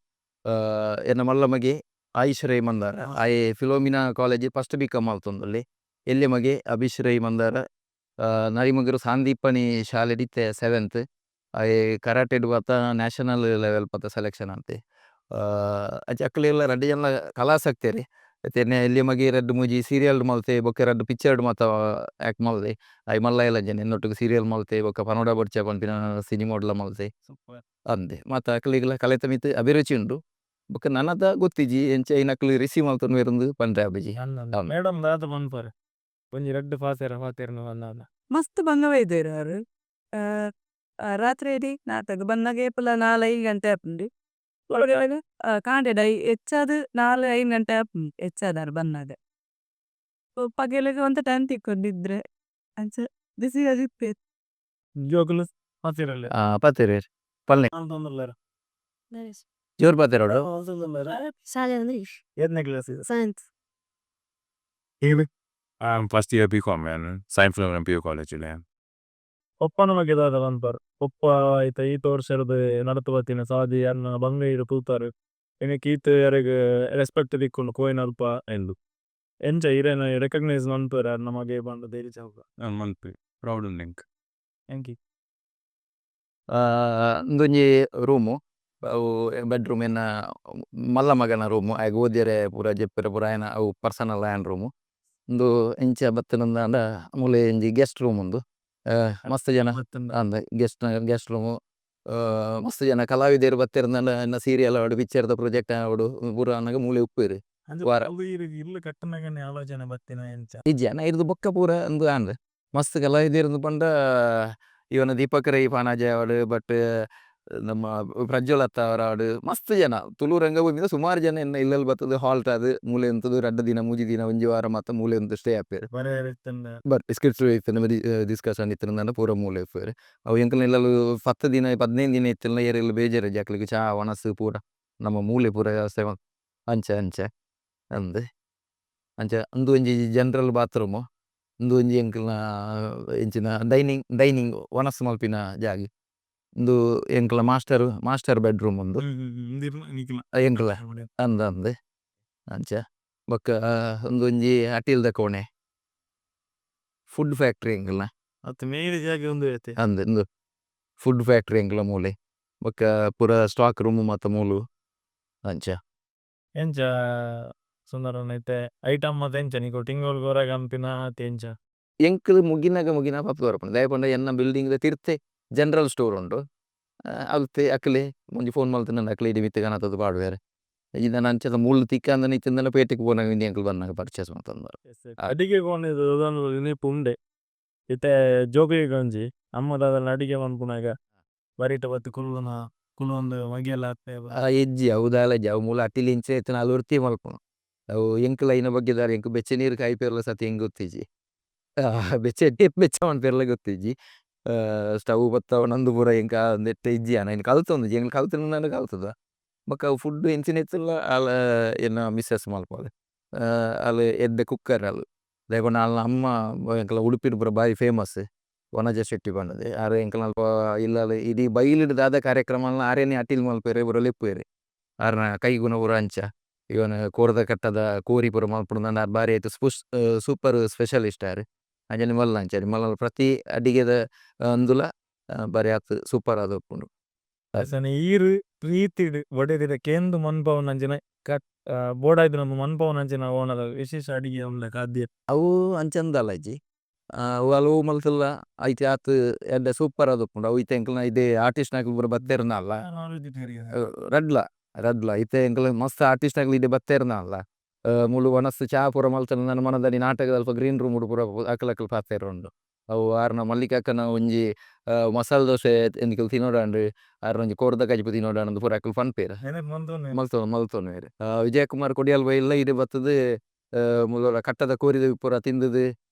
ಎನ್ನ ಮಲ್ಲ ಮಗೆ ಆಯುಷ್ ರೈ ಮಂದಾರ ಆಯೆ ಫಿಲೋಮಿನಾ ಕಾಲೇಜ್ ಫಸ್ಟ್ BCom ಆಲ್ತೊಂದುಲ್ಲೆ. ಎಲ್ಯ ಮಗೆ ಅಭಿಷ್ ರೈ ಮಂದಾರ ನರಿಮಗರು ಸಾಂದೀಪನಿ ಶಾಲೆಡಿತ್ತೆ 7th ಆಯೆ ಕರಾಟೆಡ್ ಪಾತ ನ್ಯಾಷನಲ್ ಲೆವೆಲ್ ಪಾತ ಸೆಲೆಕ್ಷನ್ ಅಂತೆ. ಅಂಚ ಅಕ್ಲೆಲ್ಲ ರಡ್ಡ್ ಜನ ಕಲಾಸಕ್ತೆ ರೀ ಎನ್ನೆ ಎಲ್ಯ ಮಗೆ ರಡ್ಡ್ ಮೂಜಿ ಸೀರಿಯಲ್ ಮಲ್ತೆ ಬೊಕ್ಕ ರಡ್ಡ್ ಪಿಕ್ಚರ್ಡ್ ಮಾತ ಆಕ್ಟ್ ಮಲ್ದೆ. ಅಯ್ ಮಲ್ಲ ಎಲ್ಲ ಜನ ಎನ್ನೊಟ್ಟಿಗೆ ಸೀರಿಯಲ್ ಮಲ್ತೆ ಬೊಕ್ಕ ಪನೋಡ ಬಡ್ಚ ಪನ್ಪಿನ ಸಿನಿಮಾಡ್ಲ ಮಲ್ತೆ ಅಂದೆ ಮಾತ ಅಕ್ಲಿಗ್ಲ ಕಲೆತ ಮಿತ್ ಅಭಿರುಚಿ ಉಂಡು. ಬೊಕ್ಕ ನನದ ಗೊತ್ತಿಜಿ ಎಂಚ ಐನಕ್ಲು ರಿಸೀವ್ ಮಲ್ತೊಂದು ಬೇರೊಂದು ಪಂಡ್ರೆ ಆಬುಜಿ. ಮೇಡಮ್ ದಾದ ಪನ್ಪರೆ ಒಂಜಿ ರಡ್ಡ್ ಫಾತೆರ್ನ ಬಂದಾದ ಮಸ್ತ್ ಬಂಗವೈದೆರ್ ಆರು ರಾತ್ರಿ ಇಡೀ ನಾಟಕ ಬಂದಾಗ ಏಪಲ 4-5 ಗಂಟೆ ಆಪುಂಡು ಕಾಂಡೆಡ ಹೆಚ್ಚಾದ್ 4-5 ಗಂಟೆ ಆಪುಂಡು ಹೆಚ್ಚಾದಾರು ಬಂದಾಗ ಪಗೆಲೆಗ್ ಒಂತ ಟೈಮ್ ತಿಕ್ಕೊಂಡಿದ್ರೆ ಅಂಚ ಬಿಸಿ ಅದಿಪ್ಪೆ ಜೋಕುಲು ಫಾತೆರಲ್ಲ ಪತ್ತೆರ್ ಪಲ್ಲೆ ತೊಂದರ್ಲಾರ ಜೋರ್ ಪತ್ತೆರೋಡು ಎದ್ನೇ ಕ್ಲಾಸ್ ಇದು science I'm first year BCom, man. Science from MPU college. ಒಪ್ಪನ ಬಗ್ಗೆ ದಾದ ಪನ್ಪರ್ ಒಪ್ಪ ಐತ ಈತ ವರ್ಷ ನಡತು ಬತ್ತಿನ ಸಾದಿ ಅನ್ನ ಬಂಗೈರು ತೂತಾರು ಏನಕ್ಕೆ ಈತ ಯಾರಿಗೆ ರೆಸ್ಪೆಕ್ಟ್ ದಿಕ್ಕೊಂಡು ಕೋಯಿನ್ ಅಲ್ಪ ಎಂದು ಎಂಚ ಇರೇನ ರೆಕಗ್ನೈಸ್ ಮನ್ಪರ ನಮಗೆ ಬಂದ ಧೈರ್ಯ ಚೌಕ I'm proud of link. ಎಂಕಿ ಒಂದೊಂಜಿ ರೂಮು ಅವು ಬೆಡ್ರೂಮ್ ಎನ್ನ ಮಲ್ಲ ಮಗನ ರೂಮು ಆಗ ಓದಿಯರೆ ಪೂರ ಜೆಪ್ಪರೆ ಪೂರ ಆಯನ ಅವು ಪರ್ಸನಲ್ ಆಯನ ರೂಮು ಒಂದು ಎಂಚ ಬತ್ತನಂದ ಅಂಡ ಮೂಲೆ ಒಂಜಿ ಗೆಸ್ಟ್ ರೂಮ್ ಒಂದು ಮಸ್ತ್ ಜನ ಅಂದ ಗೆಸ್ಟ್ ರೂಮು ಮಸ್ತ್ ಜನ ಕಲಾವಿದರು ಬತ್ತಿರಂದ ಎನ್ನ ಸೀರಿಯಲ್ ಆವಡು ಪಿಕ್ಚರ್ದ ಪ್ರೊಜೆಕ್ಟ್ ಆವಡು ಪೂರ ಅನ್ನಗ ಮೂಲೆ ಉಪ್ಪೇರು ವಾರ ಇರ್ಲು ಕಟ್ಟನಗನೆ ಆಲೋಚನೆ ಬತ್ತಿನ ಎಂಚ ಜನ ಇರ್ದು ಬೊಕ್ಕ ಪೂರ ಒಂದು ಅಂದ್ ಮಸ್ತ್ ಕಲಾವಿದರು ಪಂಡ ಇವನ ದೀಪಕ್ ರೈ ಪಾನಾಜೆ ಆವಡು ಬಟ್ ನಮ್ಮ ಪ್ರಜ್ವಲತ್ತ ಅವರ ಆಡು ಮಸ್ತ್ ಜನ ತುಳು ರಂಗಭೂಮಿದ ಸುಮಾರು ಜನ ಎನ್ನ ಇಲ್ಲಲ್ ಬತ್ತದು ಹಾಲ್ಟ್ ಆದ್ ಮೂಲೆ ಎಂತದು 2 ದಿನ 3 ದಿನ ಒಂಜಿ ವಾರ ಮಾತ ಮೂಲೆ ಒಂದು ಸ್ಟೇ ಆಪೇರು ಬಟ್ ಸ್ಕಿಟ್ಸ್ ಡಿಸ್ಕಷನ್ ಇತ್ತಿನ ಪೂರ ಮೂಲೆ ಇಪ್ಪೇರು ಅವು ಎಂಕಲ್ನ ಇಲ್ಲಲು 10 ದಿನ 15 ದಿನ ಇತ್ತಿನ ಏರೆಲ್ಲ ಬೇಜಾರು ಜಾಕ್ಲಿಗೆ ಚಾ ವನಸ್ ಪೂರ ನಮ್ಮ ಮೂಲೆ ಪೂರ ವ್ಯವಸ್ಥೆ ಅಂಚ ಅಂದ್ ಅಂಚ ಅಂದು ಒಂಜಿ ಜನರಲ್ ಬಾತ್ರೂಮು ಇಂದು ಒಂಜಿ ಎಂಕಲ್ನ ಎಂಚಿನ ಡೈನಿಂಗ್ ವನಸ್ ಮಲ್ಪಿನ ಜಾಗ ಇಂದು ಎಂಕಲ ಮಾಸ್ಟರ್ ಬೆಡ್ರೂಮ್ ಒಂದು ಎಂಕಲ ಅಂದ್ ಅಂಚ ಬೊಕ್ಕ ಒಂದು ಒಂಜಿ ಅಟಿಲ್ದ ಕೋಣೆ ಫುಡ್ ಫ್ಯಾಕ್ಟ್ರಿ ಎಂಕಲ್ನ ಅತ್ತ ಮೇಲ್ ಜಾಗ ಒಂದು ಐತೆ ಅಂದ್ ಇಂದು ಫುಡ್ ಫ್ಯಾಕ್ಟ್ರಿ ಎಂಕಲ ಮೂಲೆ ಬೊಕ್ಕ ಪೂರ ಸ್ಟಾಕ್ ರೂಮ್ ಮಾತ ಮೂಲು ಅಂಚ ಎಂಚ ಸುಂದರನ್ ಐತೆ ಐಟಮ್ ಮತ್ತೆ ಎಂಚ ನಿಕೊ ಟಿಂಗೋಲ್ ಗೊರಗ ಅಂಪಿನ ಎಂಚ ಎಂಕಲ್ ಮುಗಿನ ಪಪ್ಪ ಬರಪುಂಡು ದಯಪಂಡ ಎನ್ನ ಬಿಲ್ಡಿಂಗ್ ತಿರ್ತೆ ಜನರಲ್ ಸ್ಟೋರ್ ಉಂಡು ಅಲ್ತೆ ಅಕ್ಲೆ ಒಂಜಿ ಫೋನ್ ಮಲ್ತಿನ ಅಕ್ಲೆ ಇಡಿ ಮಿತ್ತೆ ಕಾಣತದು ಪಾಡ್ವೇರೆ ಇದನ್ನ ಅಂಚದ ಮುಳ್ಳು ತಿಕ್ಕ ಅಂದ ನಿತ್ತಿಂದನ ಪೇಟೆಗೆ ಪೋನಾಗ ಇಂಡಿ ಎಂಕಲ್ ಬಂದಾಗ ಪರ್ಚೇಸ್ ಮಾಡ್ತಂದ ಅಡಿಗೆ ಕೋಣೆ ನೆನಪು ಉಂಡೆ ಇತ್ತೆ ಜೋಗಿಗೆ ಗಂಜಿ ನಮ್ಮದಾದಲ್ಲ ಅಡಿಗೆ ಮನ್ಪುನಾಗ ಬರಿಟ ಬತ್ತು ಕುಲ್ಲೊಂದು ಮಗಿಯೆಲ್ಲ ಆಗ್ತೇವೆ. ಆ ಎಜ್ಜಿ ಅವದಾಲಜಿ ಅವು ಮೂಲ ಅಟ್ಟಿಲಿ ಇಂಚೆ ಎತ್ತಿನ ಅಲ್ಲಿ ಉರ್ತಿ ಮಲ್ಪುನು ಅವು ಎಂಕುಲ ಐನ ಬಗ್ಗೆ ದಾರ ಎಂಕು ಬೆಚ್ಚ ನೀರು ಕಾಯಿ ಪೇರ್ಲ ಸತಿ ಹೆಂಗ್ ಗೊತ್ತಿಜ್ಜಿ ಬೆಚ್ಚ ಟೇಪ್ ಬೆಚ್ಚ ಮನ್ ಪೇರ್ಲ ಗೊತ್ತಿಜ್ಜಿ ಸ್ಟವ್ ಬತ್ತಾವ ನಂದು ಪೂರ ಎಂಕ ನೆಟ್ಟ ಇಜ್ಜಿ ಅನ ಇನ್ನು ಕಲ್ತೊಂದು ಎಂಗ್ ಕಲ್ತು ನಾನು ಕಲ್ತದ ಬೊಕ್ಕ ಅವು ಫುಡ್ ಎಂಚಿನ ಎತ್ತಲ್ಲ ಅಲ್ಲ ಏನ ಮಿಸ್ಸಸ್ ಮಲ್ಪೊಲಿ ಅಲ್ಲಿ ಎಡ್ಡೆ ಕುಕ್ಕರ್ ಅಲ್ಲಿ ದಯಗೊಂಡು ಅಲ್ಲ ಅಮ್ಮ ಎಂಕಲ ಉಡುಪಿನ ಪೂರ ಬಾರಿ ಫೇಮಸ್ ವನಜ ಶೆಟ್ಟಿ ಬಂದದೆ ಆರು ಎಂಕಲ್ ಅಲ್ಪ ಇಲ್ಲ ಇಡೀ ಬೈಲಿಡ್ ದಾದ ಕಾರ್ಯಕ್ರಮ ಆರೇನೆ ಅಟಿಲ್ ಮಲ್ಪೇರೆ ಪೂರ ಲೆಪ್ಪೇರೆ ಆರ್ನ ಕೈಗುಣ ಪೂರ ಅಂಚ ಇವನ್ ಕೋರದ ಕಟ್ಟದ ಕೋರಿ ಪೂರ ಮಲ್ಪುಡು ನನ್ನ ಬಾರಿ ಆಯ್ತು ಸೂಪರ್ ಸ್ಪೆಷಲಿಸ್ಟ್ ಆರು ಅಂಜನೆ ಮಲ್ಲ ಅಂಚಾರಿ ಮಲ್ಲ ಪ್ರತಿ ಅಡಿಗೆದ ಅಂದುಲ ಬಾರಿ ಆತು ಸೂಪರ್ ಆದ ಉಪ್ಪುಂಡು. ಅಸನೆ ಈರು ಪ್ರೀತಿಡ್ ಒಡೆದಿರ ಕೇಂದು ಮನ್ಪವನ್ ಅಂಚಿನ ಬೋಡಾಯ್ತು ನಮ್ಮ ಮನ್ಪವನ್ ಅಂಚಿನ ಓನದ ವಿಶೇಷ ಅಡಿಗೆ ಉಂಡ ಖಾದ್ಯ ಅವು ಅಂಚಂದಲ್ಲ ಅಜ್ಜಿ ಅವು ಅವು ಮಲ್ತಲ್ಲ ಐತೆ ಆತು ಎಡ್ಡೆ ಸೂಪರ್ ಆದ ಉಪ್ಪುಂಡು ಅವು ಐತೆ ಎಂಕಲ್ನ ಇದೇ ಆರ್ಟಿಸ್ಟ್ ನಾಕ್ಲು ಪೂರ ಬತ್ತೇರ್ನ ಅಲ್ಲ ರಡ್ಲ ರಡ್ಲ ಐತೆ ಎಂಕಲ್ ಮಸ್ತ್ ಆರ್ಟಿಸ್ಟ್ ನಾಕ್ಲು ಇಡೆ ಬತ್ತೇರ್ನ ಅಲ್ಲ ಮುಳು ವನಸ್ಸು ಚಾ ಪೂರ ಮಲ್ತನ ನನ್ನ ಮನದಲ್ಲಿ ನಾಟಕದ ಅಲ್ಪ ಗ್ರೀನ್ ರೂಮ್ ಪೂರ ಅಕ್ಕಲಕ್ಕಲ್ ಪಾತೇರ ಉಂಡು ಅವು ಆರ್ನ ಮಲ್ಲಿಕಕ್ಕನ ಒಂಜಿ ಮಸಾಲ ದೋಸೆ ಎಂದಿಕಲ್ ತಿನ್ನೋಡಾಂಡು ಆರ್ನ ಒಂಜಿ ಕೋರ್ದ ಕಜಿಪು ತಿನ್ನೋಡಾಂಡು ಪೂರ ಅಕ್ಕಲ್ ಪನ್ಪೇರ ಮಲ್ತೊನ್ ಬೇರೆ ವಿಜಯಕುಮಾರ್ ಕೊಡಿಯಲ್ ಬೈಲ್ಲ ಇಡೆ ಬತ್ತದು ಮುಲ ಕಟ್ಟದ ಕೋರಿದ ಪೂರ ತಿಂದದು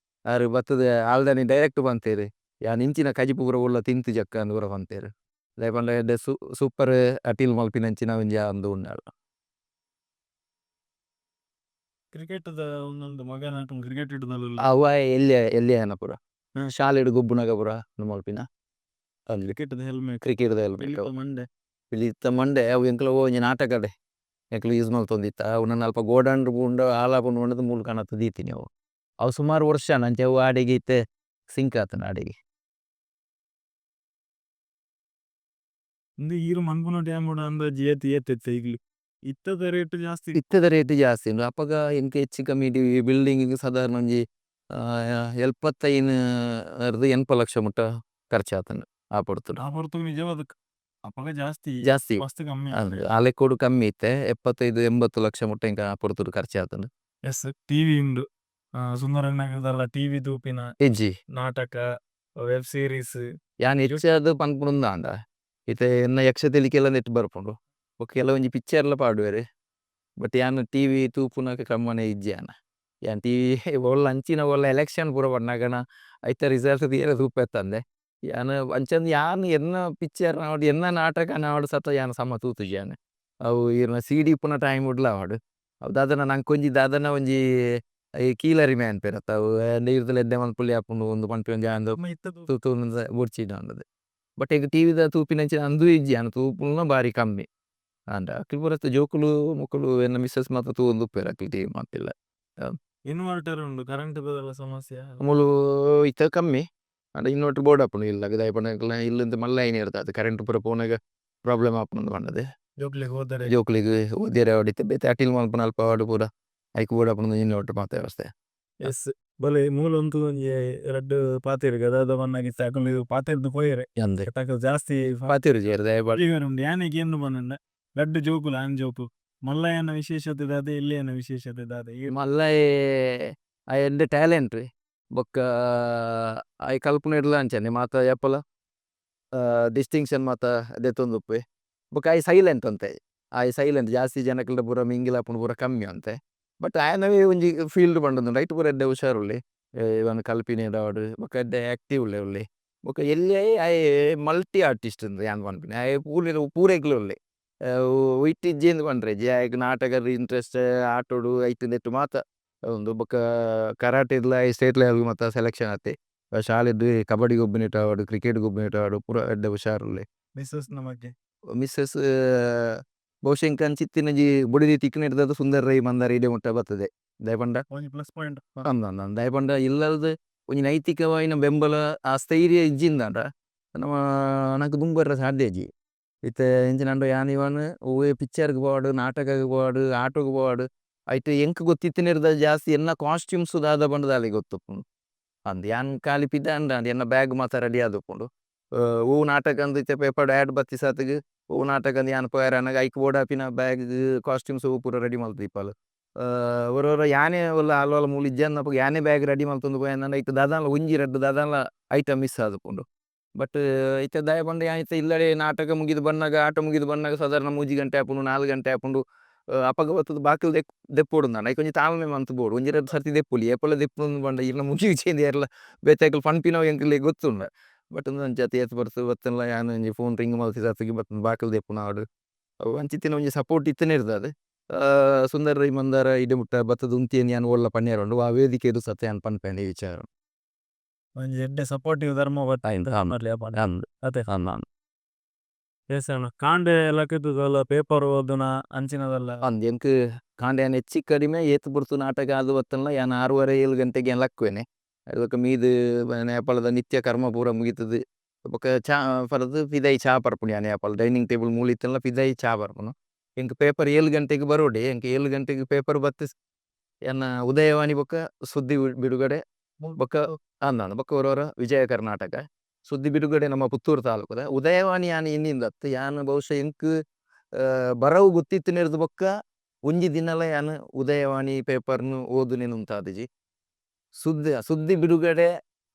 ಆರು ಬತ್ತದ ಆಲ್ದಾನಿ ಡೈರೆಕ್ಟ್ ಬಂತೇರು ಯಾನ್ ಇಂಚಿನ ಕಜಿಪು ಪೂರ ಉಲ್ಲ ತಿಂತು ಜಕ್ಕ ಅಂದ್ ಪೂರ ಬಂತೇರು ದಯಪಂಡ ಎಡ್ಡೆ ಸೂಪರ್ ಅಟಿಲ್ ಮಲ್ಪಿನಂಚಿನ ಒಂಜಿ ಅಂದು ಉಂಡಾಳ. ಕ್ರಿಕೆಟ್ ಒಂದೊಂದು ಮಗನ ಕ್ರಿಕೆಟ್ ಇಡುದಲ್ಲ ಅವ ಎಲ್ಲಿಯ ಪೂರ ಶಾಲೆಡ್ ಗೊಬ್ಬುನಾಗ ಪೂರ ಮಲ್ಪಿನ ಅಲ್ಲಿ ಕ್ರಿಕೆಟ್ ಹೆಲ್ಮೆಟ್ ಕ್ರಿಕೆಟ್ದ ಹೆಲ್ಮೆಟ್ ಮಂಡೆ ಇತ್ತ ಮಂಡೆ ಅವು ಎಂಕಲ ಒಂಜಿ ನಾಟಕಡೆ ಎಂಕಲು ಯೂಸ್ ಮಲ್ತೊಂದಿತ್ತ ಅವು ನನ್ನ ಅಲ್ಪ ಗೋಡಾಂಡ್ರು ಬುಂಡ ಆಲಾಪುಂಡು ಉಂಡದು ಮೂಲು ಕಾಣತ್ತು ದೀತೀನಿ ಅವು ಸುಮಾರು ವರ್ಷ ನಂಚೆ ಅವು ಆಡೆಗೆ ಇತ್ತೆ ಸಿಂಕ್ ಆತನ ಆಡೆಗೆ ಈರು ಮನ್ಪುನ ಟೈಮ್ ಅಂದಾಜಿ ಏತೆತ್ತೆ ಈಗ್ಲಿ ಇತ್ತದ ರೇಟ್ ಜಾಸ್ತಿ ಇತ್ತದ ರೇಟ್ ಜಾಸ್ತಿ ಉಂಡು ಅಪ್ಪಗ ಎಂಕ ಹೆಚ್ಚು ಕಮ್ಮಿ ಬಿಲ್ಡಿಂಗ್ ಸಾಧಾರಣ ಒಂಜಿ 75 ಲಕ್ಷ ಮುಟ್ಟ ಖರ್ಚಾತನ ಆ ಪಡ್ತು ನಿಜವಾದ ಅಪಗ ಜಾಸ್ತಿ ಜಾಸ್ತಿ ಮಸ್ತ್ ಕಮ್ಮಿ ಆಲೆಕೋಡು ಕಮ್ಮಿ ಇತ್ತೆ 75-80 ಲಕ್ಷ ಮುಟ್ಟ ಎಂಕ ಪಡ್ತು ಖರ್ಚಾತನ. ಎಸ್ ಟಿವಿ ಉಂಡು ಸುಂದರನಗರದಲ್ಲ ಟಿವಿ ತೂಪಿನ ಎಜ್ಜಿ ನಾಟಕ ವೆಬ್ ಸೀರೀಸ್ ಯಾನ್ ಹೆಚ್ಚಾದ ಪನ್ಪುಂದ ಅಂದ ಇತ್ತೆ ಎನ್ನ ಯಕ್ಷ ತೆಲಿಕೆಲ್ಲ ನೆಟ್ ಬರ್ಪುಂಡು ಕೆಲವೊಂಜಿ ಪಿಕ್ಚರ್ಲ ಪಾಡುವೆರೆ ಬಟ್ ಯಾನ್ ಟಿವಿ ತೂಪುನಕ ಕಮ್ಮನೆ ಇಜ್ಜಿ ಯಾನ್ ಯಾನ್ ಟಿವಿ ಒಳ್ಳೆ ಅಂಚಿನ ಒಳ್ಳೆ ಎಲೆಕ್ಷನ್ ಪೂರ ಬಣ್ಣಗನ ಐತ ರಿಸಲ್ಟ್ ತೀರ ತೂಪೆತ್ತಂದೆ ಯಾನ್ ಅಂಚಂದ ಯಾನ್ ಎನ್ನ ಪಿಕ್ಚರ್ ನಾಡು ಎನ್ನ ನಾಟಕ ನಾಡು ಸತ ಯಾನ್ ಸಮ ತೂತು ಯಾನ್ ಅವು ಇರ್ನ ಸಿಡಿ ಪುನ ಟೈಮ್ ಉಡ್ಲ ಆವಡು ಅವು ದಾದನ ನಂಕೊಂಜಿ ದಾದನ ಒಂಜಿ ಕೀಲರಿ ಮ್ಯಾನ್ ಪೇರತ್ತ ಅವು ನೀರ್ದಲ ಎಡ್ಡೆ ಮಲ್ಪುಲಿ ಹಾಪುಂಡು ಒಂದು ಪಂಪಿ ಒಂಜಿ ಅಂದು ತೂತು ಬುಡ್ಚಿನ ಉಂಡದು ಬಟ್ ಈಗ ಟಿವಿದ ತೂಪಿನಂಚಿನ ಅಂದು ಇಜ್ಜಿ ಯಾನ್ ತೂಪುಲ್ನ ಬಾರಿ ಕಮ್ಮಿ ಅಂಡ ಅಕ್ಲಿ ಪೂರತ್ತ ಜೋಕುಲು ಮುಕ್ಕುಲು ಎನ್ನ ಮಿಸ್ಸಸ್ ಮಾತ ತೂಂದು ಉಪ್ಪೇರ ಅಕ್ಲಿ ಟಿವಿ ಮಾತಿಲ್ಲ ಇನ್ವರ್ಟರ್ ಉಂಡು ಕರೆಂಟ್ ಸಮಸ್ಯೆ ಮುಳು ಇತ್ತ ಕಮ್ಮಿ ಅಂಡ ಇನ್ವರ್ಟರ್ ಬೋರ್ಡ್ ಹಾಪುಂಡು ಇಲ್ಲ ದಾಯಪಂಡ ಇಲ್ಲಂತ ಮಲ್ಲ ಐನ್ ಇರ್ತದೆ ಕರೆಂಟ್ ಪೂರ ಪೋನಾಗ ಪ್ರಾಬ್ಲಮ್ ಹಾಪುಂಡು ಪಂಡದೆ ಜೋಕ್ಲಿಗೆ ಹೋದರೆ ಜೋಕ್ಲಿಗೆ ಓದಿಯರೆ ಹೊಡಿತೆ ಬೇತೆ ಅಟಿಲ್ ಮಲ್ಪನ ಅಲ್ಪ ಆಡು ಪೂರ ಐಕ್ ಬೋರ್ಡ್ ಹಾಪುಂಡು ಇನ್ವರ್ಟರ್ ಮಾತ ವ್ಯವಸ್ಥೆ ಎಸ್ ಬಲೆ ಮೂಲ ಒಂತು ಒಂಜಿ ರಡ್ಡು ಪಾತೆರ್ ಗದಾದ ಬನ್ನಾಗಿ ತಾಕಲು ಪಾತೆರ್ದು ಪೋಯರೆ ಅಂದೆ ತಾಕಲು ಜಾಸ್ತಿ ಪಾತಿರು ಜೇರ್ದೆ ಉಂಡು ಯಾನೆಗೆ ಏನು ಬಂದ ಲಡ್ಡು ಜೋಕುಲು ಆನ್ ಜೋಕು ಮಲ್ಲಯ್ಯನ ವಿಶೇಷತೆ ದಾದೆ ಇಲ್ಲಿಯನ ವಿಶೇಷತೆ ದಾದೆ ಮಲ್ಲ ಆ ಎಡ್ಡೆ ಟ್ಯಾಲೆಂಟ್ ಬೊಕ್ಕ ಆಯ್ ಕಲ್ಪನೆ ಇಡ್ಲ ಅಂಚನೆ ಮಾತ ಎಪ್ಪಲ ಡಿಸ್ಟಿಂಕ್ಷನ್ ಮಾತ ದೆತ್ತೊಂದು ಉಪ್ಪೆ ಬೊಕ್ಕ ಆಯ್ ಸೈಲೆಂಟ್ ಅಂತೆ ಆಯ್ ಸೈಲೆಂಟ್ ಜಾಸ್ತಿ ಜನಕ್ಲ ಪೂರ ಮಿಂಗಿಲ್ ಹಾಪುಂಡು ಪೂರ ಕಮ್ಮಿ ಅಂತೆ ಬಟ್ ಆಯನವೇ ಒಂಜಿ ಫೀಲ್ಡ್ ಪಂಡದು ರೈಟ್ ಪೂರ ಎಡ್ಡೆ ಹುಷಾರುಳ್ಳಿ ಇವನ್ ಕಲ್ಪಿನಿ ಆವಡು ಬೊಕ್ಕ ಎಡ್ಡೆ ಆಕ್ಟಿವ್ ಉಳ್ಳಿ ಬೊಕ್ಕ ಎಲ್ಲಿ ಆಯ್ ಮಲ್ಟಿ ಆರ್ಟಿಸ್ಟ್ ಅಂದ್ರೆ ಯಾನ್ ಪನ್ಪಿನಿ ಆಯ್ ಪೂರೆಗ್ಲು ಉಳ್ಳಿ ಒಯ್ಟ್ ಇಜ್ಜೇಂದು ಪಂಡ್ರೆ ಜೆ ಆಯ್ಕೆ ನಾಟಕದ ಇಂಟ್ರೆಸ್ಟ್ ಆಟೋಡು ಐತು ನೆಟ್ಟು ಮಾತ ಒಂದು ಬೊಕ್ಕ ಕರಾಟೆಡ್ಲ ಸ್ಟೇಟ್ ಲೆವೆಲ್ ಮಾತ ಸೆಲೆಕ್ಷನ್ ಆತೆ ಶಾಲೆಡ್ ಕಬಡ್ಡಿ ಗೊಬ್ಬನಿಟ್ ಆವಾಡು ಕ್ರಿಕೆಟ್ ಗೊಬ್ಬನಿಟ್ ಆವಾಡು ಪೂರ ಎಡ್ಡೆ ಹುಷಾರುಳ್ಳಿ ಮಿಸ್ಸಸ್ ನಮಗೆ ಮಿಸ್ಸಸ್ ಬಹುಶಃ ಇಂಕ ಅಂಚಿತ್ತಿನಜಿ ಬುಡಿದಿ ತಿಕ್ಕನ ಹಿಡ್ದದು ಸುಂದರ್ ರೈ ಮಂದಾರ ಇಡೆ ಮುಟ್ಟ ಬರ್ತದೆ ದಯಪಂಡ ಪ್ಲಸ್ ಪಾಯಿಂಟ್ ದಯಪಂಡ ಇಲ್ಲದ ಒಂಜಿ ನೈತಿಕವಾಯಿನ ಬೆಂಬಲ ಆ ಸ್ಥೈರ್ಯ ಇಜ್ಜಿಂದಾಂಡ ನಮ್ಮ ನನಗೆ ದುಂಬರ್ರ ಸಾಧ್ಯಜಿ ಇತ್ತೆ ಎಂಚಿನಂಡು ಯಾನ್ ಇವನ್ ಒವ್ವೇ ಪಿಕ್ಚರ್ಗೆ ಪೋವಾಡು ನಾಟಕಗೆ ಪೋವಾಡು ಆಟೋಗೆ ಪೋವಾಡು ಐಟ್ ಎಂಕ್ ಗೊತ್ತಿತ್ತಿನಿರ್ದ ಜಾಸ್ತಿ ಎನ್ನ ಕಾಸ್ಟ್ಯೂಮ್ಸ್ ದಾದ ಬಂಡದ ಅಲ್ಲಿ ಗೊತ್ತುಪ್ಪುಂಡು ಅಂದ್ ಯಾನ್ ಖಾಲಿ ಪಿದ ಅಂಡ ಎನ್ನ ಬ್ಯಾಗ್ ಮಾತ ರೆಡಿ ಆದುಪ್ಪುಂಡು ಹೂ ನಾಟಕ ಅಂದ್ ಇತ್ತೆ ಪೇಪರ್ ಆ್ಯಡ್ ಬತ್ತಿ ಸಾತಿಗೆ ಹೂ ನಾಟಕ ಅಂದ್ ಯಾನ್ ಪೋಯಾರ ನನಗೆ ಐಕ್ ಓಡಾಪಿನ ಬ್ಯಾಗ್ ಕಾಸ್ಟ್ಯೂಮ್ಸ್ ಹೂ ಪೂರ ರೆಡಿ ಮಲ್ತು ಇಪ್ಪಲು ಒರೊರ ಯಾನೆ ಒಲ್ಲ ಅಲ್ವಲ್ಲ ಮೂಲು ಇಜ್ಜನ್ನಪ್ಪ ಯಾನೆ ಬ್ಯಾಗ್ ರೆಡಿ ಮಲ್ತೊಂದು ಪೋಯ ನನ್ನ ಐಟ್ ದಾದಾನ್ಲ ಒಂಜಿ ರಡ್ಡು ದಾದಾನ್ಲ ಐಟಮ್ ಮಿಸ್ ಆದುಪ್ಪುಂಡು ಬಟ್ ಇತ್ತೆ ದಾಯ ಪಂಡ ಆಯ್ತು ಇಲ್ಲಡೆ ನಾಟಕ ಮುಗಿದು ಬಂದಾಗ ಆಟ ಮುಗಿದು ಬಂದಾಗ ಸಾಧಾರಣ 3 ಗಂಟೆ ಆಪುಂಡು 4 ಗಂಟೆ ಆಪುಂಡು ಅಪಗ ಬತ್ತದ ಬಾಕಿಲ್ ದೆಪ್ಪೋಡು ನಾನು ಐಕೊಂಜಿ ತಾಳ್ಮೆ ಮಂತ್ ಬೋಡು ಒಂಜಿ 2 ಸರ್ತಿ ದೆಪ್ಪುಲಿ ಏಪಲ ದೆಪ್ಪುಂದು ಬಂಡ ಇರ್ನ ಮುಗಿ ಚೇಂದಿ ಯಾರಲ್ಲ ಬೇತಾಕಲ್ ಪನ್ಪಿನವ್ ಎಂಕಲ್ಲೆ ಗೊತ್ತುಂಡ ಬಟ್ ಒಂದು ಜಾತಿ ಏತ್ ಬರ್ತು ಬತ್ತಲ್ಲ ಯಾನು ಒಂಜಿ ಫೋನ್ ರಿಂಗ್ ಮಲ್ತಿ ಸತ್ತಿಗೆ ಬತ್ತನ ಬಾಕಿಲ್ ದೆಪ್ಪುನ ಆಡು ಅವು ಅಂಚಿತ್ತಿನ ಒಂಜಿ ಸಪೋರ್ಟ್ ಇತ್ತನೇ ಇರ್ತದೆ. ಸುಂದರ್ ರೈ ಮಂದಾರ ಇಡೆ ಮುಟ್ಟ ಬತ್ತದ ಉಂತಿಯನ್ ಯಾನ್ ಒಳ್ಳ ಪನ್ಯಾರಂಡು ಆ ವೇದಿಕೆದು ಸತ್ತ ಯಾನ್ ಪನ್ಪೇನೆ ಈ ವಿಚಾರ ಒಂಜಿ ಎಡ್ಡೆ ಸಪೋರ್ಟಿವ್ ಧರ್ಮ ಆಯ್ತು ಅದೇ ಅಂದ್ ದೇಸಣ ಕಾಂಡೆ ಲಕ್ಕದಲ್ಲ ಪೇಪರ್ ಓದುನ ಅಂಚಿನದಲ್ಲ ಎಂಕ್ ಕಾಂಡೆ ಯಾನ್ ಹೆಚ್ಚಿ ಕಡಿಮೆ ಏತ್ ಬುಡ್ತು ನಾಟಕ ಅದು ಬತ್ತಲ್ಲ ಯಾನ್ 6:30-7 ಗಂಟೆಗೆ ಯಾನ್ ಲಕ್ವೇನೆ ಅದಕ್ಕೆ ಮೀದು ನೇಪಾಳದ ನಿತ್ಯ ಕರ್ಮ ಪೂರ ಮುಗಿತದೆ ಬೊಕ ಚಾ ಪರದು ಪಿದೈ ಚಾ ಪರ್ಪುಣಿ ಆ ನೇಪಾಳ ಡೈನಿಂಗ್ ಟೇಬಲ್ ಮೂಲಿತ್ತಲ್ಲ ಪಿದೈ ಚಾ ಪರ್ಪುನು ಎಂಕ್ ಪೇಪರ್ 7 ಗಂಟೆಗೆ ಬರೋಡೆ ಎಂಕ್ 7 ಗಂಟೆಗೆ ಪೇಪರ್ ಬತ್ತು ಎನ್ನ ಉದಯವಾಣಿ ಬೊಕ ಸುದ್ದಿ ಬಿಡುಗಡೆ ಬೊಕ ಅಂದಾನ ಬೊಕ ಹೊರವರ ವಿಜಯ ಕರ್ನಾಟಕ ಸುದ್ದಿ ಬಿಡುಗಡೆ ನಮ್ಮ ಪುತ್ತೂರು ತಾಲೂಕದ ಉದಯವಾಣಿ ಯಾನ್ ಇನ್ನಿಂದತ್ತು ಯಾನ್ ಬಹುಶಃ ಎಂಕ್ ಬರವು ಗೊತ್ತಿತ್ತಿನಿರ್ದು ಬೊಕ್ಕ ಒಂಜಿ ದಿನಲ ಯಾನ್ ಉದಯವಾಣಿ ಪೇಪರ್ನು ಓದುನೆನು ಉಂತಾದಿಜಿ ಸುದ್ದಿ ಬಿಡುಗಡೆ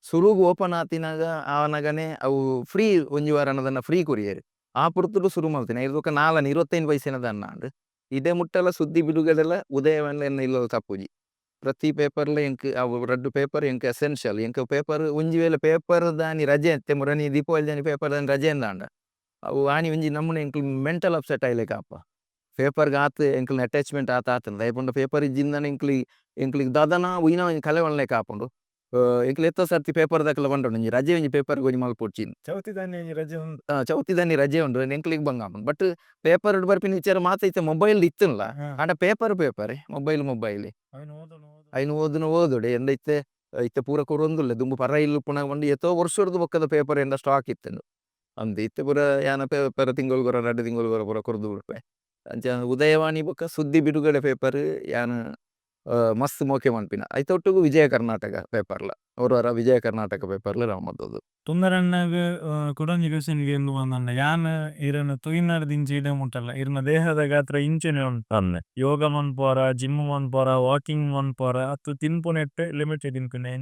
ಸುರುಗು ಓಪನ್ ಆತಿನಾಗ ಆವನಗನೆ ಅವು ಫ್ರೀ ಒಂಜಿ ವಾರ ಅನ್ನದನ್ನ ಫ್ರೀ ಕೊರಿಯರ್ ಆ ಪುರ್ತುಡು ಶುರು ಮಾಡ್ತೀನಿ ಇರ್ದೊಕ 25 ಪೈಸೆನದ ಅನ್ನಾಂಡ್ ಇದೇ ಮುಟ್ಟಲ ಸುದ್ದಿ ಬಿಡುಗಡೆಲ ಉದಯವಾಣಿ ಎನ್ನ ಇಲ್ಲ ತಪ್ಪುಜಿ ಪ್ರತಿ ಪೇಪರ್ಲ ಎಂಕ್ ಅವು ರಡ್ಡು ಪೇಪರ್ ಎಂಕ್ ಎಸೆನ್ಷಿಯಲ್ ಎಂಕ್ ಪೇಪರ್ ಒಂಜಿ ವೇಳೆ ಪೇಪರ್ ದಾನಿ ರಜೆ ಅಂತೆ ಮುರನಿ ದೀಪಾವಳಿ ದಾನಿ ಪೇಪರ್ ದಾನಿ ರಜೆ ಅಂದಾಂಡ ಅವು ಆನಿ ಒಂಜಿ ನಮ್ಮನೆ ಎಂಕ್ಲು ಮೆಂಟಲ್ ಅಪ್ಸೆಟ್ ಆಯ್ಲೆಕ ಅಪ್ಪ ಪೇಪರ್ಗೆ ಆತು ಎಂಕ್ಲಿನ ಅಟ್ಯಾಚ್ಮೆಂಟ್ ಆತಂದ ದಯಪಂಡ ಪೇಪರ್ ಇಜ್ಜಿಂದನೆ ಎಂಕ್ಲಿಗೆ ದಾದನ ಉಯ್ನ ಒಂಜಿ ಕಲೆ ಒಳ್ಳೆಕ ಆಪುಂಡು ಎಂಕ್ಲು ಎತ್ತ ಸರ್ತಿ ಪೇಪರ್ ದಾಖಲ ಬಂಡ ಒಂಜಿ ರಜೆ ಒಂಜಿ ಪೇಪರ್ ಗೊಂಜಿ ಮಲ್ಪೊಡ್ಚಿನ್ ಚೌತಿ ದಾನಿ ರಜೆ ಉಂಟು ಚೌತಿ ದಾನಿ ರಜೆ ಉಂಡು ಎಂಕ್ಲಿಗೆ ಬಂಗ ಆಪುಂಡು ಬಟ್ ಪೇಪರ್ ಬರ್ಪಿನ ವಿಚಾರ ಮಾತೈತೆ ಮೊಬೈಲ್ ಇತ್ತಲ್ಲ ಆಂಡ ಪೇಪರ್ ಮೊಬೈಲ್ ಐನು ಓದುಡೆ ಎಂದ ಇತ್ತೆ ಪೂರ ಕೊರೊಂದುಲ್ಲೆ ದುಂಬು ಪರ ಇಲ್ಲು ಪುನಃ ಒಂದು ಎತ್ತೋ ವರ್ಷದ ಬೊಕ್ಕದ ಪೇಪರ್ ಎಂದ ಸ್ಟಾಕ್ ಇತ್ತನು ಅಂದು ಇತ್ತೆ ಪೂರ ಯಾನ ಪೇಪರ್ ತಿಂಗಳು ಗೊರ 2 ತಿಂಗಳು ಗೊರ ಪೂರ ಕೊರದು ಬಿಡ್ಪೆ ಅಂಚ ಉದಯವಾಣಿ ಬೊಕ್ಕ ಸುದ್ದಿ ಬಿಡುಗಡೆ ಪೇಪರ್ ಯಾನ್ ಮಸ್ತ್ ಮೋಕೆ ಮನ್ಪಿನ ಐತೊಟ್ಟುಗು ವಿಜಯ ಕರ್ನಾಟಕ ಪೇಪರ್ಲ ಅವರವರ ವಿಜಯ ಕರ್ನಾಟಕ ಪೇಪರ್ಲ ನಾವು ಮದ್ದದು ತುಂದರಣ್ಣಗ ಕುಡೊಂಜಿ ಕ್ವೆಶ್ಚನ್ಗೆ ಎಂದು ಬಂದಣ್ಣ ಯಾನ್ ಇರನ ತುಯಿನರ್ದು ಇಂಚಿ ಇಡೆ ಮುಟ್ಟಲ್ಲ ಇರ್ನ ದೇಹದ ಗಾತ್ರ ಇಂಚಿನ ಉಂಟು ಯೋಗ ಮನ್ಪೋರ ಜಿಮ್ ಮನ್ಪೋರ ವಾಕಿಂಗ್ ಮನ್ಪೋರ ಅತ್ತು ತಿನ್ಪುನೆಟ್ಟೆ ಲಿಮಿಟೆಡ್ ಇನ್ಪುನೆ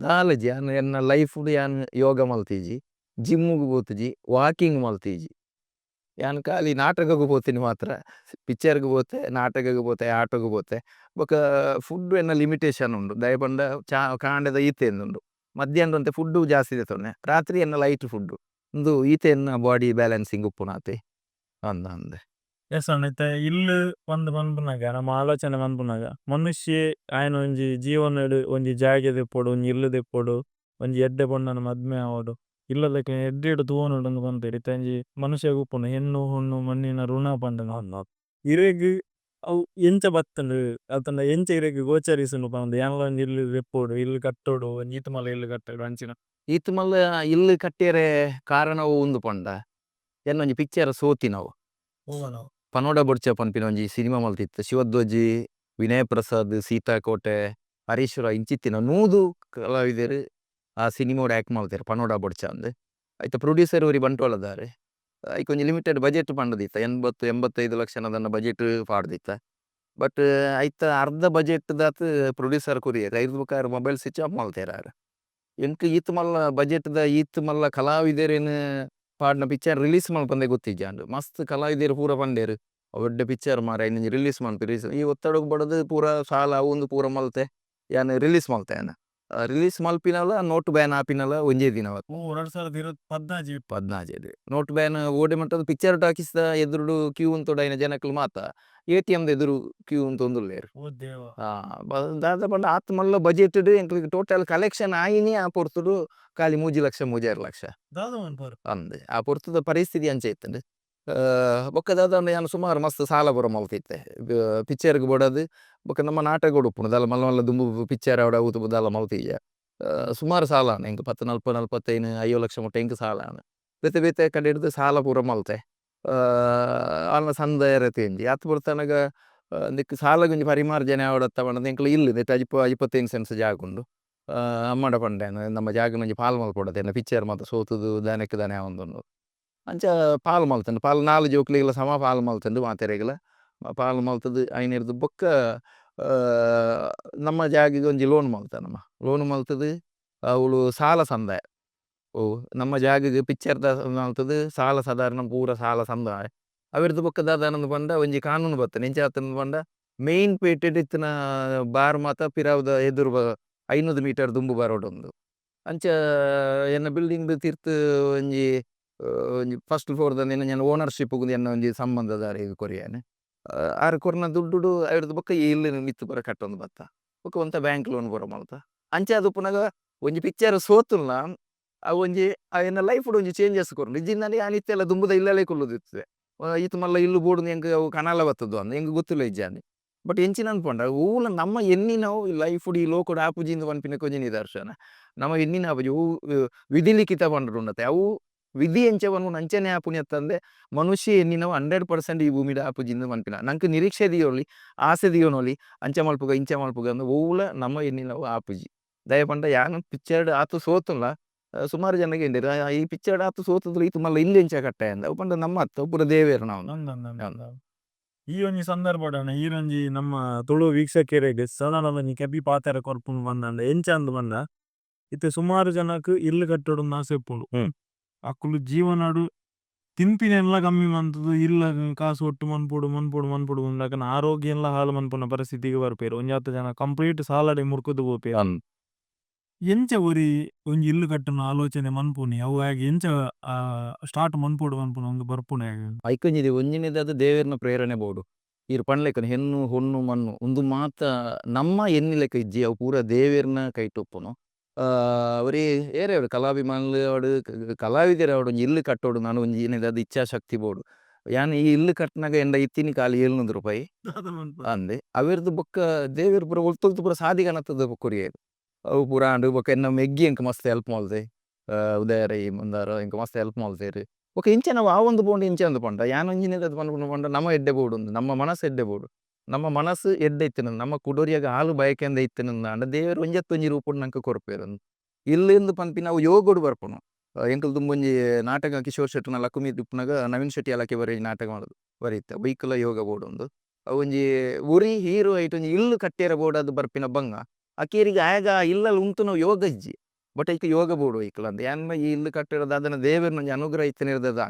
ದಾಲಜಿ ಯಾನ್ ಎನ್ನ ಲೈಫ್ ಯಾನ್ ಯೋಗ ಮಲ್ತೀಜಿ ಜಿಮ್முಗು ಪೋತುಜಿ ವಾಕಿಂಗ್ ಮಲ್ತೀಜಿ ಯಾನ್ ಖಾಲಿ ನಾಟಕಗೂ ಪೋತೀನಿ ಮಾತ್ರ ಪಿಕ್ಚರ್ಗೆ ಪೋತೆ ನಾಟಕಗೂ ಪೋತೆ ಆಟೋಗೂ ಪೋತೆ ಬೊಕ ಫುಡ್ ಎನ್ನ ಲಿಮಿಟೇಷನ್ ಉಂಡು ದಯಪಂಡ ಚಾ ಕಾಂಡೆದ ಈತೆ ಉಂಡು ಮಧ್ಯಾಹ್ನ ಅಂತೆ ಫುಡ್ಡು ಜಾಸ್ತಿ ತೆತ್ತೊನೆ ರಾತ್ರಿ ಎನ್ನ ಲೈಟ್ ಫುಡ್ಡು ಒಂದು ಈತೆ ಎನ್ನ ಬಾಡಿ ಬ್ಯಾಲೆನ್ಸಿಂಗ್ ಉಪ್ಪುನಾತೆ ಅಂದೆ ಎಸ್ ಅಣ್ಣ ಇತ್ತ ಇಲ್ಲು ಒಂದು ಮನ್ಪುನಾಗ ನಮ್ಮ ಆಲೋಚನೆ ಮನ್ಪುನಾಗ ಮನುಷ್ಯ ಆಯ್ನ ಒಂಜಿ ಜೀವನಡು ಒಂಜಿ ಜಾಗೆ ದೆಪ್ಪೋಡು ಒಂಜಿ ಇಲ್ಲು ದೆಪ್ಪೋಡು ಒಂಜಿ ಎಡ್ಡೆ ಬಣ್ಣನ ಮದ್ಮೆ ಆವೋಡು ಇಲ್ಲದಕ್ಕೆ ಎಡ್ಡೆಡು ತೂವನಡು ಒಂದು ಬಂತೇಳಿ ತಂಜಿ ಮನುಷ್ಯ ಉಪ್ಪುನು ಹೆಣ್ಣು ಹುಣ್ಣು ಮಣ್ಣಿನ ಋಣ ಪಂಡನ ಇರೆಗ್ ಅವು ಎಂಚ ಬತ್ತಂಡು ಅತಂಡ ಎಂಚ ಇರೆಗ್ ಗೋಚರಿಸುನು ಪಂದ್ ಯಾನ್ಲ ಒಂಜಿ ಇಲ್ಲು ದೆಪ್ಪೋಡು ಇಲ್ಲು ಕಟ್ಟೋಡು ಒಂಜಿ ಈತ ಮಲ್ಲ ಇಲ್ಲು ಕಟ್ಟೋಡು ಅಂಚಿನ ಈತ್ ಮಲ್ಲ ಇಲ್ಲು ಕಟ್ಟೆರೆ ಕಾರಣವು ಉಂದು ಪಂಡ ಎನ್ನೊಂಜಿ ಪಿಕ್ಚರ್ ಸೋತಿನವು ಪನೋಡ ಬೊಡ್ಚ ಪನ್ಪಿನ ಒಂಜಿ ಸಿನಿಮಾ ಮಲ್ತಿತ್ತು ಶಿವಧ್ವಜಿ ವಿನಯ್ ಪ್ರಸಾದ್ ಸೀತಾಕೋಟೆ ಹರೀಶ್ವರ ಇಂಚಿತ್ತಿನ 100 ಕಲಾವಿದರು ಆ ಸಿನಿಮಾಡ್ ಆಕ್ಟ್ ಮಾಡ್ತಾರೆ ಪನೋಡ ಬೊಡ್ಚ ಅಂದ್ ಐತ ಪ್ರೊಡ್ಯೂಸರ್ ಅವರಿ ಬಂಟ್ವಾಳದಾರೆ ಐಕೊಂಜಿ ಲಿಮಿಟೆಡ್ ಬಜೆಟ್ ಪಂಡದಿತ್ತ 80-85 ಲಕ್ಷನದನ್ನ ಬಜೆಟ್ ಪಾಡ್ದಿತ್ತ ಬಟ್ ಐತ ಅರ್ಧ ಬಜೆಟ್ ದಾತ್ ಪ್ರೊಡ್ಯೂಸರ್ ಕೊರಿಯರ್ ಐದು ಬುಕ್ಕಾರ್ ಮೊಬೈಲ್ ಸ್ವಿಚ್ ಆಫ್ ಮಲ್ತೇರಾರ ಎಂಕ್ ಈತ್ ಮಲ್ಲ ಬಜೆಟ್ ದ ಈತ್ ಮಲ್ಲ ಕಲಾವಿದರೇನು ಪಾಡ್ನ ಪಿಕ್ಚರ್ ರಿಲೀಸ್ ಮಲ್ಪಂದೆ ಗೊತ್ತಿಜ್ಜಾಂಡು ಮಸ್ತ್ ಕಲಾವಿದರು ಪೂರ ಪಂಡೇರು ಒಡ್ಡೆ ಪಿಕ್ಚರ್ ಮಾರ ಇನ್ನೊಂಜಿ ರಿಲೀಸ್ ಮಲ್ಪಿ ಈ ಒತ್ತಡಗ್ ಬಡದು ಪೂರ ಸಾಲ ಅವು ಪೂರ ಮಲ್ತೆ ಯಾನ್ ರಿಲೀಸ್ ಮಲ್ತೆ ರಿಲೀಸ್ ಮಲ್ಪಿನಲ ನೋಟ್ ಬ್ಯಾನ್ ಆಪಿನಲ ಒಂಜೇ ದಿನ 2014 ನೋಟ್ ಬ್ಯಾನ್ ಓಡೆ ಮಟ್ಟದ ಪಿಕ್ಚರ್ ಟಾಕೀಸ್ ಎದುರುಡು ಕ್ಯೂ ಉಂತೊಡೈನ ಜನಕ್ಲು ಮಾತ ATM ಎದುರು ಕ್ಯೂ ಉಂತೊಂದುಲ್ಲೇರು ದಾದ ಪಂಡ ಆತ್ ಮಲ್ಲ ಬಜೆಟ್ ಎಂಕ್ಲಿಗೆ ಟೋಟಲ್ ಕಲೆಕ್ಷನ್ ಆಯಿನಿ ಆ ಪೊರ್ತುಡು ಖಾಲಿ 3 ಲಕ್ಷ 3.5 ಲಕ್ಷ ಅಂದೆ ಆ ಪೊರ್ತುದ ಪರಿಸ್ಥಿತಿ ಅಂಚೆ ಇತ್ತಂಡು ಬೊಕ್ಕ ದಾದ ಯಾನ್ ಸುಮಾರು ಮಸ್ತ್ ಸಾಲ ಬುರ ಮಲ್ತಿತ್ತೆ ಪಿಕ್ಚರ್ಗೆ ಬೋಡದು ಬೊಕ್ಕ ನಮ್ಮ ನಾಟಕ ಉಡುಪುನು ದಾಲ ಮಲ್ಲ ಮಲ್ಲ ದುಂಬು ಪಿಕ್ಚರ್ ಅವಡ ಊತು ದಾಲ ಮಲ್ತೀಯ ಸುಮಾರು ಸಾಲ ಎಂಕ್ 10-40-45 ಲಕ್ಷ ಮುಟ್ಟ ಎಂಕ್ ಸಾಲ ಬೇತೆ ಬೇತೆ ಕಡೆ ಹಿಡ್ದು ಸಾಲ ಪೂರ ಮಲ್ತೆ ಆಲ್ನ ಸಂದ ಎರತಿ ಆತ್ ಬರ್ತನಗ ನಿಕ್ ಸಾಲ ಗುಂಜಿ ಪರಿಮಾರ್ಜನೆ ಆವಡತ್ತ ಪಂಡ ಎಂಕ್ಲು ಇಲ್ಲು ನೆಟ್ 25 ಸೆನ್ಸ್ ಜಾಗ ಉಂಡು ಅಮ್ಮಡ ಪಂಡೇನು ನಮ್ಮ ಜಾಗ ಒಂಜಿ ಪಾಲ್ ಮಲ್ಪೊಡತೆ ಪಿಕ್ಚರ್ ಮಾತ ಸೋತುದು ದಾನೆಕ್ ದಾನೆ ಆವೊಂದುಂಡು ಅಂಚ ಪಾಲ್ ಮಲ್ತಂಡು ಪಾಲ್ 4 ಜೋಕ್ಲಿಗ್ಲ ಸಮ ಪಾಲ್ ಮಲ್ತಂಡು ಮಾತೆರೆಗ್ಲ ಪಾಲ್ ಮಲ್ತದು ಐನಿರ್ದು ಬೊಕ್ಕ ನಮ್ಮ ಜಾಗಿಗೆ ಒಂಜಿ ಲೋನ್ ಮಲ್ತ ನಮ್ಮ ಲೋನ್ ಮಲ್ತದು ಅವಳು ಸಾಲ ಸಂದಾಯ ಓ ನಮ್ಮ ಜಾಗಗ್ ಪಿಕ್ಚರ್ದ ಮಲ್ತದು ಸಾಲ ಸಾಧಾರಣ ಪೂರ ಸಾಲ ಸಂದ ಅವಿರ್ದು ಬೊಕ್ಕ ದಾದಾನಂದ್ ಪಂಡ ಒಂಜಿ ಕಾನೂನು ಬತ್ತನೆ ಎಂಚ ಆತಂದ್ ಪಂಡ ಮೇಯ್ನ್ ಪೇಟೆಡ್ ಇತ್ತಿನ ಬಾರ್ ಮಾತ ಪಿರಾವುದ ಎದುರು 500 ಮೀಟರ್ ದುಂಬು ಬರೋಡೊಂದು ಅಂಚ ಎನ್ನ ಬಿಲ್ಡಿಂಗ್ ತಿರ್ತ್ ಒಂಜಿ ಒಂಜಿ ಫಸ್ಟ್ ಫ್ಲೋರ್ ದ ಎನ್ನ ಓನರ್ಶಿಪ್ ಎನ್ನ ಒಂಜಿ ಸಂಬಂಧದಾರಿ ಕೊರಿಯಾನೆ ಆರ್ ಕೊರ್ನ ದುಡ್ಡು ಅವಿರ್ದು ಬೊಕ್ಕ ಈ ಇಲ್ಲು ಮಿತ್ತು ಪೂರ ಕಟ್ಟೊಂದು ಬತ್ತ ಬೊಕ್ಕ ಒಂತ ಬ್ಯಾಂಕ್ ಲೋನ್ ಪೂರ ಮಲ್ತ ಅಂಚ ಅದು ಪುನಗ ಒಂಜಿ ಪಿಕ್ಚರ್ ಸೋತುಲ್ನ ಅವು ಒಂಜಿ ಎನ್ನ ಲೈಫ್ ಒಂಜಿ ಚೇಂಜಸ್ ಕೊರ್ನು ಇಜ್ಜಿಂದಾನೆ ಅನಿತ್ತೆಲ್ಲ ದುಂಬುದ ಇಲ್ಲಲೇ ಕೊಲ್ಲುದಿರ್ತದೆ ಈತ್ ಮಲ್ಲ ಇಲ್ಲು ಬೋಡು ಎಂಕ್ ಅವು ಕನಾಲ ಬತ್ತದು ಅಂದ್ ಎಂಕ್ ಗೊತ್ತಿಲ್ಲ ಇಜ್ಜಾನೆ ಬಟ್ ಎಂಚಿನ ಅನ್ಪಂಡ ಊಲ ನಮ್ಮ ಎನ್ನಿ ನಾವು ಲೈಫ್ ಈ ಲೋಕಡ್ ಆಪುಜಿಂದ ಪನ್ಪಿನ ಕೊಂಚ ನಿದರ್ಶನ ನಮ್ಮ ಎನ್ನಿನ ಆಪುಜಿ ಅವು ವಿಧಿ ಲಿಖಿತ ಪಂಡ್ರು ಉಂಡತೆ ಅವು ವಿಧಿ ಎಂಚ ಪನ್ಪುನ ಅಂಚನೆ ಆಪುನಿ ಅತ್ತಂದೆ ಮನುಷ್ಯ ಎನ್ನಿನವು 100% ಈ ಭೂಮಿದ ಆಪುಜಿಂದ ಪನ್ಪಿನ ನಂಕ್ ನಿರೀಕ್ಷೆ ದಿಯೋಲಿ ಆಸೆ ದಿಯೋನೊಲಿ ಅಂಚ ಮಲ್ಪುಗ ಇಂಚ ಮಲ್ಪುಗ ಅಂದ್ ಊಲ ನಮ್ಮ ಎನ್ನಿನವು ಆಪುಜಿ ದಯ ಪಂಡ ಯಾನ್ ಪಿಕ್ಚರ್ಡ್ ಆತು ಸೋತುಲ್ಲ ಸುಮಾರು ಜನಗೆ ಎಂದಿರ ಈ ಪಿಕ್ಚರ್ಡ್ ಆತು ಸೋತುದ್ರು ಈತು ಮಲ್ಲ ಇಲ್ಲಿ ಎಂಚ ಕಟ್ಟ ಅಂದ ಅವು ಪಂಡ ನಮ್ಮ ಅತ್ತ ಪೂರ ದೇವೇರು ನಾವು ಈ ಒಂಜಿ ಸಂದರ್ಭಡನ ಈ ಒಂಜಿ ನಮ್ಮ ತುಳು ವೀಕ್ಷಕರಿಗೆ ಸಾಧಾರಣ ಕೆಬಿ ಪಾತೆರ ಕೊರ್ಪುಂಡು ಬಂದಂಡ ಎಂಚ ಅಂದ್ ಬಂದ ಇತ್ತೆ ಸುಮಾರು ಜನಕ್ ಇಲ್ಲು ಕಟ್ಟೋಡು ಆಸೆ ಇಪ್ಪುಂಡು ಅಕ್ಕುಲು ಜೀವನಾಡು ತಿನ್ಪಿನ ಎಲ್ಲ ಕಮ್ಮಿ ಮಂತದು ಇಲ್ಲ ಕಾಸು ಒಟ್ಟು ಮನ್ಪುಡು ಉಂಡಾಕನ ಆರೋಗ್ಯ ಎಲ್ಲ ಹಾಳು ಮನ್ಪುನ ಪರಿಸ್ಥಿತಿಗೆ ಬರ್ಪೇರು ಒಂಜಾತ ಜನ ಕಂಪ್ಲೀಟ್ ಸಾಲಡೆ ಮುರ್ಕುದು ಹೋಗ್ಪೇರು ಎಂಚ ಒರಿ ಒಂಜಿ ಇಲ್ಲು ಕಟ್ಟನ ಆಲೋಚನೆ ಮನ್ಪುನಿ ಅವು ಹಾಗೆ ಎಂಚ ಸ್ಟಾರ್ಟ್ ಮನ್ಪೋಡು ಮನ್ಪುನ ಒಂದು ಬರ್ಪುನೆ ಐಕೊಂಜಿದೆ ಒಂಜಿನೇದು ಅದು ದೇವೇರ್ನ ಪ್ರೇರಣೆ ಬೋಡು ಇರು ಪಣ್ಲೆಕ್ಕನ ಹೆಣ್ಣು ಹೊಣ್ಣು ಮಣ್ಣು ಒಂದು ಮಾತ ನಮ್ಮ ಎನ್ನಿಲೆಕ್ಕ ಇಜ್ಜಿ ಅವು ಪೂರ ದೇವೇರ್ನ ಕೈಟೊಪ್ಪುನು ಅವರಿ ಏರೇ ಅವಡು ಕಲಾಭಿಮಾನುಲು ಅವಡು ಕಲಾವಿದರ ಅವಡು ಒಂಜಿ ಇಲ್ಲು ಕಟ್ಟೋಡು ನಾನು ಒಂಜಿ ಏನಿದೆ ಅದು ಇಚ್ಛಾಶಕ್ತಿ ಬೋಡು ಯಾನ್ ಈ ಇಲ್ಲು ಕಟ್ನಾಗ ಎಂಡ ಇತ್ತಿನಿ ಕಾಲಿ 700 ರೂಪಾಯಿ ಅಂದೆ ಅವಿರ್ದು ಬೊಕ್ಕ ದೇವೇರ್ ಪೂರ ಒಲ್ತೊಲ್ತು ಪೂರ ಸಾದಿಗನತ್ತದ ಕೊರಿಯೇರು ಅವು ಪೂರ ಆಂಡು ಬೊಕ್ಕ ಎನ್ನ ಮೆಗ್ಗಿ ಎಂಕ್ ಮಸ್ತ್ ಹೆಲ್ಪ್ ಮಲ್ದೆ ಉದಯ ರೈ ಮಂದಾರ ಎಂಕ್ ಮಸ್ತ್ ಹೆಲ್ಪ್ ಮಲ್ತೇರು ಬೊಕ ಇಂಚ ನಾವು ಆ ಒಂದು ಬೋಂಡು ಇಂಚ ಅಂದು ಪಂಡ ಯಾನ್ ಒಂಜಿನೇದು ಅದು ಪನ್ಪುನ ಪಂಡ ನಮ್ಮ ಎಡ್ಡೆ ಬೋಡು ಉಂದು ನಮ್ಮ ಮನಸ್ಸು ಎಡ್ಡೆ ಬೋಡು ನಮ್ಮ ಮನಸ್ಸು ಎಡ್ಡೆ ಇತ್ತಿನ ನಮ್ಮ ಕುಡೋರಿಯಾಗ ಹಾಲು ಬಯಕೆಂದ ಇತ್ತಿನ ಅಂಡ ದೇವರು ಒಂಜತ್ತೊಂಜಿ ರೂಪುಡು ನಂಗೆ ಕೊರ್ಪೇರು ಇಲ್ಲಿಂದು ಪನ್ಪಿ ನಾವು ಯೋಗೋಡು ಬರ್ಪುನು ಎಂಕಲ್ ತುಂಬೊಂಜಿ ನಾಟಕ ಕಿಶೋರ್ ಶೆಟ್ಟರ್ನ ಲಕ್ಕುಮಿ ದುಪ್ಪುನಾಗ ನವೀನ್ ಶೆಟ್ಟಿ ಅಲಕೆ ಬರೀ ನಾಟಕ ಮಾಡೋದು ಬರೀತ ಬೈಕಲ ಯೋಗ ಬೋರ್ಡ್ ಒಂದು ಒಂಜಿ ಉರಿ ಹೀರೋ ಐಟ್ ಒಂಜಿ ಇಲ್ಲು ಕಟ್ಟೇರ ಬೋರ್ಡ್ ಅದು ಬರ್ಪಿನ ಬಂಗ ಅಕೇರಿಗೆ ಆಗ ಇಲ್ಲಲ್ಲಿ ಉಂಟು ನಾವು ಯೋಗ ಇಜ್ಜಿ ಬಟ್ ಐಕ್ ಯೋಗ ಬೋರ್ಡು ಐಕ್ಲ ಅಂತ ಯಾನ್ ಈ ಇಲ್ಲು ಕಟ್ಟಿರೋದು ಅದನ್ನ ದೇವರು ನಂಗೆ ಅನುಗ್ರಹ ಇತ್ತನಿರ್ದದ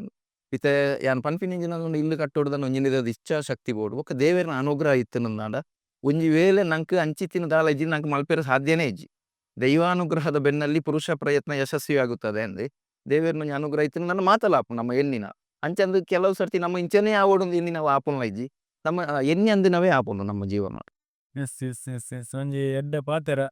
ಇತ್ತೆ ಯಾನ್ ಪನ್ಪಿನಿಂಜಿನ ಇಲ್ಲು ಕಟ್ಟೋಡ್ದನ್ನ ಒಂಜಿನಿರದ ಇಚ್ಛಾಶಕ್ತಿ ಬೋರ್ಡು ಒಕ್ಕ ದೇವೇರ್ನ ಅನುಗ್ರಹ ಇತ್ತನಂದಾಂಡ ಒಂಜಿ ವೇಳೆ ನಂಗೆ ಅಂಚಿತ್ತಿನ ದಾಲ ಇಜ್ಜಿ ನಂಗೆ ಮಲ್ಪೇರ ಸಾಧ್ಯನೇ ಇಜ್ಜಿ ದೈವಾನುಗ್ರಹದ ಬೆನ್ನಲ್ಲಿ ಪುರುಷ ಪ್ರಯತ್ನ ಯಶಸ್ವಿಯಾಗುತ್ತದೆ ಅಂದೆ ದೇವೇರ್ನ ಅನುಗ್ರಹ ಇತ್ತಿನ ನನ್ನ ಮಾತಲಾಪು ನಮ್ಮ ಎನ್ನಿನ ಅಂಚಂದು ಕೆಲವು ಸರ್ತಿ ನಮ್ಮ ಇಂಚನೇ ಆವೊಂದು ಎನ್ನಿ ನಾವು ಆಪುನ ಇಜ್ಜಿ ನಮ್ಮ ಎನ್ನಿ ಅಂದಿನವೇ ಆಪುಂಡು ನಮ್ಮ ಜೀವನ ಎಸ್ ಒಂಜಿ ಎಡ್ಡೆ ಪಾತೆರ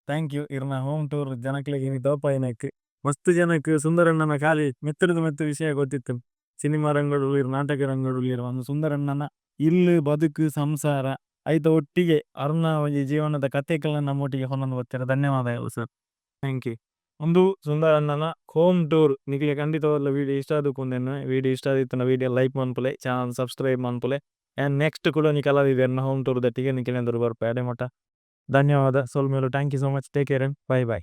ಥ್ಯಾಂಕ್ ಯು ಇರ್ನ ಹೋಮ್ ಟೂರ್ ಜನಕ್ಲೆಗೆ ಇನಿ ತೋಪಾಯಿನಕ್ ಮಸ್ತ್ ಜನಕ್ ಸುಂದರಣ್ಣನ ಖಾಲಿ ಮೆತ್ತದ ವಿಷಯ ಗೊತ್ತಿತ್ತು ಸಿನಿಮಾ ರಂಗಡು ಇರು ನಾಟಕ ರಂಗಡು ಇರು ಒಂದು ಸುಂದರಣ್ಣನ ಇಲ್ಲು ಬದುಕು ಸಂಸಾರ ಐತ ಒಟ್ಟಿಗೆ ಅರ್ನ ಒಂಜಿ ಜೀವನದ ಕಥೆಗಳನ್ನ ನಮ್ಮೊಟ್ಟಿಗೆ ಹೊಂದೊಂದು ಬರ್ತಾರೆ ಧನ್ಯವಾದಗಳು ಸರ್ ಥ್ಯಾಂಕ್ ಯು ಒಂದು ಸುಂದರಣ್ಣನ ಹೋಮ್ ಟೂರ್ ನಿಕ್ಲೆ ಖಂಡಿತವಾದ ವಿಡಿಯೋ ಇಷ್ಟ ಆದುಕೊಂಡೇನು ವಿಡಿಯೋ ಇಷ್ಟ ಆದಿತ್ತು ವಿಡಿಯೋ ಲೈಕ್ ಮನ್ಪುಲೆ ಚಾನಲ್ ಸಬ್ಸ್ಕ್ರೈಬ್ ಮನ್ಪುಲೆ ಆ್ಯಂಡ್ ನೆಕ್ಸ್ಟ್ ಕೂಡ ನೀ ಕಲಾವಿದೆಯನ್ನ ಹೋಮ್ ಟೂರ್ ದಟ್ಟಿಗೆ ನಿಖಿಲೇಂದ್ರ ಬರ್ಪೆ ಅಡೆ ಮಟ್ಟ ಧನ್ಯವಾದ ಸೋಲ್ ಮೇಲು thank you so much take care and by